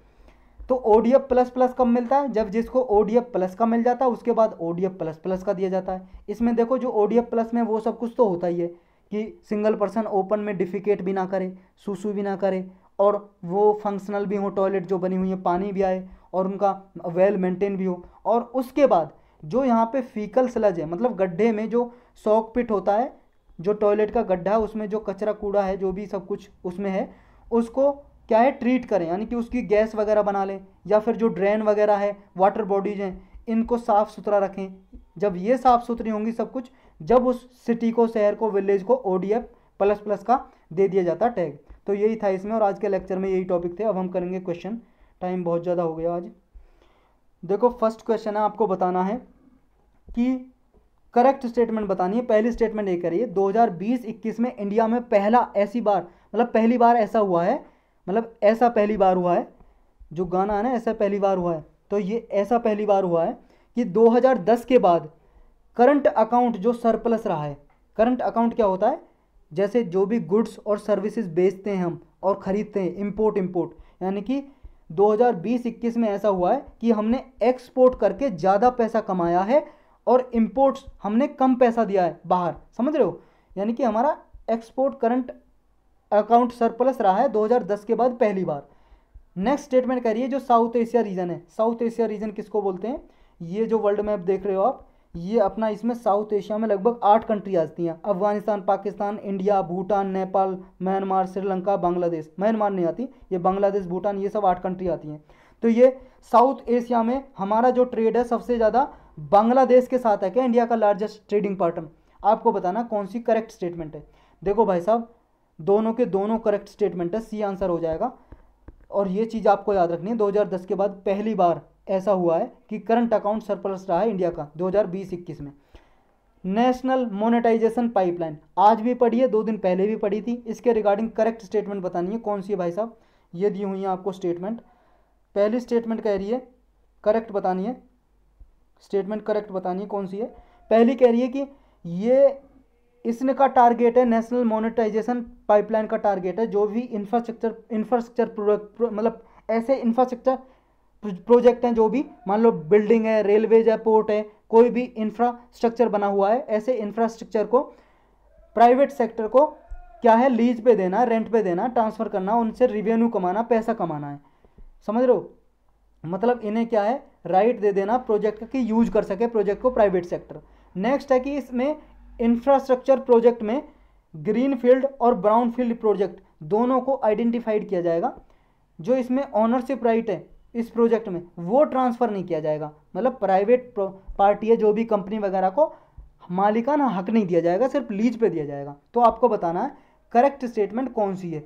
तो ODF प्लस प्लस कब मिलता है, जब जिसको ODF प्लस का मिल जाता है उसके बाद ODF प्लस प्लस का दिया जाता है। इसमें देखो जो ODF प्लस में वो सब कुछ तो होता ही है कि सिंगल पर्सन ओपन में डिफिकेट भी ना करे, सुसु भी ना करे, और वो फंक्शनल भी हो टॉयलेट जो बनी हुई है, पानी भी आए और उनका वेल मेंटेन भी हो। और उसके बाद जो यहाँ पे फीकल स्लज है, मतलब गड्ढे में जो सॉक पिट होता है, जो टॉयलेट का गड्ढा है उसमें जो कचरा कूड़ा है जो भी सब कुछ उसमें है, उसको क्या है ट्रीट करें, यानी कि उसकी गैस वगैरह बना लें, या फिर जो ड्रेन वगैरह है, वाटर बॉडीज हैं, इनको साफ़ सुथरा रखें। जब ये साफ़ सुथरी होंगी सब कुछ, जब उस सिटी को, शहर को, विलेज को ODF प्लस प्लस का दे दिया जाता टैग। तो यही था इसमें, और आज के लेक्चर में यही टॉपिक थे। अब हम करेंगे क्वेश्चन, टाइम बहुत ज़्यादा हो गया आज। देखो फर्स्ट क्वेश्चन है, आपको बताना है कि करेक्ट स्टेटमेंट बतानी है। पहली स्टेटमेंट ये करिए, 2020-21 में इंडिया में पहला ऐसी बार, मतलब पहली बार ऐसा हुआ है, मतलब ऐसा पहली बार हुआ है, जो गाना है ना ऐसा पहली बार हुआ है, तो ये ऐसा पहली बार हुआ है कि 2010 के बाद करंट अकाउंट जो सरप्लस रहा है। करंट अकाउंट क्या होता है, जैसे जो भी गुड्स और सर्विसेज बेचते हैं हम और ख़रीदते हैं, इंपोर्ट, यानी कि 2020-21 में ऐसा हुआ है कि हमने एक्सपोर्ट करके ज़्यादा पैसा कमाया है और इंपोर्ट्स हमने कम पैसा दिया है बाहर, समझ रहे हो। यानी कि हमारा एक्सपोर्ट करंट अकाउंट सरप्लस रहा है 2010 के बाद पहली बार। नेक्स्ट स्टेटमेंट करिए, जो साउथ एशिया रीजन है, साउथ एशिया रीजन किसको बोलते हैं, ये जो वर्ल्ड मैप देख रहे हो आप, ये अपना, इसमें साउथ एशिया में लगभग 8 कंट्री आती हैं, Afghanistan, Pakistan, India, Bhutan, Nepal, Myanmar, Sri Lanka, Bangladesh. Myanmar नहीं आती, ये बांग्लादेश, भूटान, ये सब 8 कंट्री आती हैं। तो ये साउथ एशिया में हमारा जो ट्रेड है सबसे ज़्यादा बांग्लादेश के साथ है। क्या इंडिया का लार्जेस्ट ट्रेडिंग पार्टनर। आपको बताना कौन सी करेक्ट स्टेटमेंट है। देखो भाई साहब, दोनों के दोनों करेक्ट स्टेटमेंट है, सी आंसर हो जाएगा। और ये चीज़ आपको याद रखनी है, 2010 के बाद पहली बार ऐसा हुआ है कि करंट अकाउंट सरप्लस रहा है इंडिया का 2020-21 में। नेशनल मोनेटाइजेशन पाइपलाइन आज भी पढ़ी है, 2 दिन पहले भी पढ़ी थी। इसके रिगार्डिंग करेक्ट स्टेटमेंट बतानी है, कौन सी है भाई साहब, ये दी हुई है आपको स्टेटमेंट। पहली स्टेटमेंट कह रही है करेक्ट बतानी है, स्टेटमेंट करेक्ट बतानी है, कौन सी है। पहली कह रही है कि ये इसने का टारगेट है, नेशनल मोनेटाइजेशन पाइपलाइन का टारगेट है, जो भी इंफ्रास्ट्रक्चर मतलब ऐसे इंफ्रास्ट्रक्चर प्रोजेक्ट हैं, जो भी मान लो बिल्डिंग है, रेलवेज है, पोर्ट है, कोई भी इंफ्रास्ट्रक्चर बना हुआ है, ऐसे इंफ्रास्ट्रक्चर को प्राइवेट सेक्टर को क्या है, लीज पे देना, रेंट पे देना, ट्रांसफ़र करना, उनसे रिवेन्यू कमाना, पैसा कमाना है, समझ रहे हो। मतलब इन्हें क्या है, राइट दे देना प्रोजेक्ट की यूज कर सके प्रोजेक्ट को प्राइवेट सेक्टर। नेक्स्ट है कि इसमें इंफ्रास्ट्रक्चर प्रोजेक्ट में ग्रीन फील्ड और ब्राउन फील्ड प्रोजेक्ट दोनों को आइडेंटिफाइड किया जाएगा। जो इसमें ऑनरशिप राइट है इस प्रोजेक्ट में, वो ट्रांसफ़र नहीं किया जाएगा, मतलब प्राइवेट पार्टी है जो भी कंपनी वगैरह को मालिकाना हक नहीं दिया जाएगा, सिर्फ लीज पे दिया जाएगा। तो आपको बताना है करेक्ट स्टेटमेंट कौन सी है,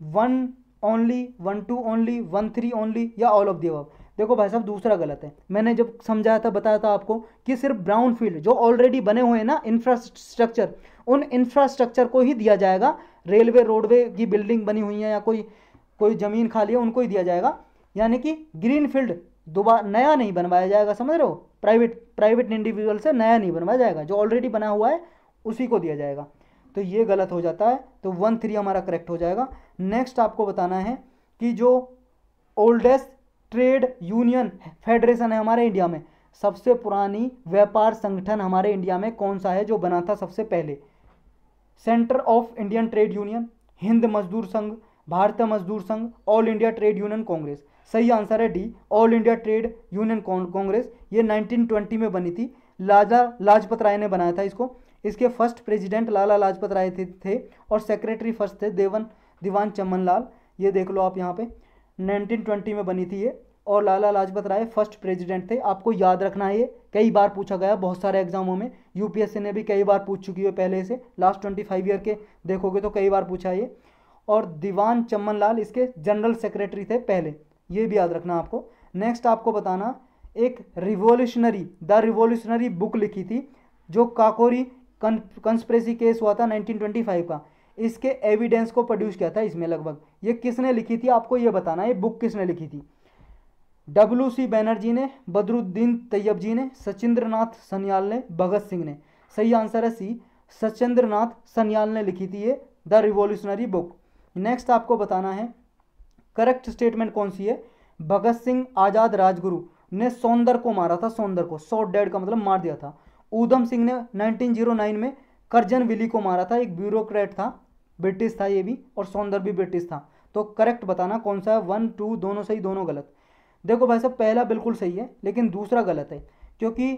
1 ओनली, 1 2 ओनली, 1 3 ओनली, या ऑल ऑफ द अबव। देखो भाई साहब दूसरा गलत है, मैंने जब समझाया था, बताया था आपको कि सिर्फ ब्राउन फील्ड जो ऑलरेडी बने हुए हैं ना इंफ्रास्ट्रक्चर, उन इंफ्रास्ट्रक्चर को ही दिया जाएगा। रेलवे रोडवे की बिल्डिंग बनी हुई है या कोई ज़मीन खाली है, उनको ही दिया जाएगा। यानी कि ग्रीन फील्ड दोबारा नया नहीं बनवाया जाएगा, समझ रहे हो, प्राइवेट इंडिविजुअल से नया नहीं बनवाया जाएगा, जो ऑलरेडी बना हुआ है उसी को दिया जाएगा। तो ये गलत हो जाता है, तो 1 3 हमारा करेक्ट हो जाएगा। नेक्स्ट आपको बताना है कि जो ओल्डेस्ट ट्रेड यूनियन फेडरेशन है हमारे इंडिया में, सबसे पुरानी व्यापार संगठन हमारे इंडिया में कौन सा है जो बना था सबसे पहले। Centre of Indian trade union, Hind मजदूर संघ, भारतीय मजदूर संघ, all India trade union Congress. सही आंसर है D, all India trade union Congress. ये 1920 में बनी थी, लाला लाजपत राय ने बनाया था इसको। इसके फर्स्ट प्रेसिडेंट लाला लाजपत राय थे और सेक्रेटरी फर्स्ट थे दीवान चमन लाल। ये देख लो आप यहाँ पे, 1920 में बनी थी ये, और लाला लाजपत राय फर्स्ट प्रेसिडेंट थे। आपको याद रखना है, ये कई बार पूछा गया बहुत सारे एग्जामों में, यूपीएससी ने भी कई बार पूछ चुकी है पहले से, लास्ट 25 ईयर के देखोगे तो कई बार पूछा है ये। और दीवान चमन लाल इसके जनरल सेक्रेटरी थे पहले, ये भी याद रखना आपको। नेक्स्ट आपको बताना, एक द रिवॉल्यूशनरी बुक लिखी थी, जो काकोरी कंस्पिरेसी केस हुआ था 1925 का। इसके एविडेंस को प्रोड्यूस किया था इसमें लगभग। ये किसने लिखी थी आपको ये बताना है, ये बुक किसने लिखी थी। WC बैनर्जी ने, बदरुद्दीन तैयब जी ने, सचिंद्र नाथ सन्याल ने, भगत सिंह ने। सही आंसर है सी, सचिंद्र नाथ सन्याल ने लिखी थी ये द रिवॉल्यूशनरी बुक। नेक्स्ट आपको बताना है करेक्ट स्टेटमेंट कौन सी है। भगत सिंह आजाद राजगुरु ने सौंदर को मारा था, सौंदर को, शॉट डेड का मतलब मार दिया था। ऊधम सिंह ने 1909 में करजन विली को मारा था, एक ब्यूरोक्रेट था, ब्रिटिश था ये भी, और सौंदर भी ब्रिटिश था। तो करेक्ट बताना कौन सा है, 1 2 दोनों सही दोनों गलत। देखो भाई साहब पहला बिल्कुल सही है लेकिन दूसरा गलत है, क्योंकि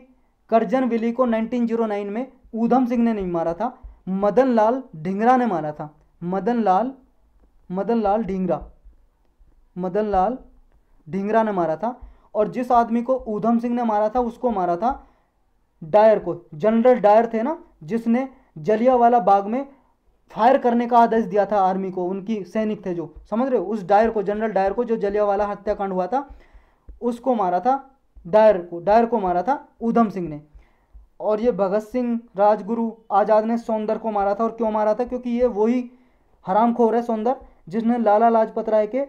करजन विली को 1909 में ऊधम सिंह ने नहीं मारा था, मदन लाल ढींगरा ने मारा था। मदन लाल ढींगरा ने मारा था। और जिस आदमी को ऊधम सिंह ने मारा था उसको मारा था डायर को, जनरल डायर थे ना, जिसने जलियांवाला बाग में फायर करने का आदेश दिया था आर्मी को, उनकी सैनिक थे जो, समझ रहे हो, उस डायर को, जनरल डायर को, जो जलियांवाला हत्याकांड हुआ था उसको मारा था, डायर को मारा था ऊधम सिंह ने। और ये भगत सिंह राजगुरु आज़ाद ने सौंदर को मारा था। और क्यों मारा था, क्योंकि ये वही हरामखोर है सौंदर जिसने लाला लाजपत राय के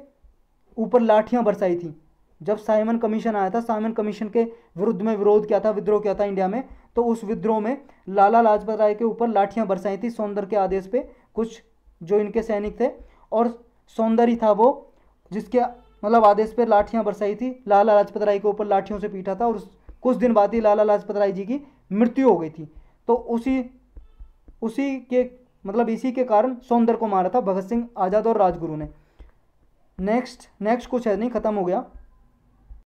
ऊपर लाठियां बरसाई थी। जब साइमन कमीशन आया था, साइमन कमीशन के विरुद्ध में विरोध किया था, विद्रोह किया था इंडिया में, तो उस विद्रोह में लाला लाजपत राय के ऊपर लाठियां बरसाई थी सौंदर के आदेश पे कुछ जो इनके सैनिक थे। और सौंदर ही था वो जिसके मतलब आदेश पे लाठियां बरसाई थी, लाला लाजपत राय के ऊपर लाठियों से पीटा था, और कुछ दिन बाद ही लाला लाजपत राय जी की मृत्यु हो गई थी। तो उसी के मतलब इसी के कारण सौंदर को मारा था भगत सिंह आज़ाद और राजगुरु ने। नेक्स्ट कुछ है नहीं, खत्म हो गया।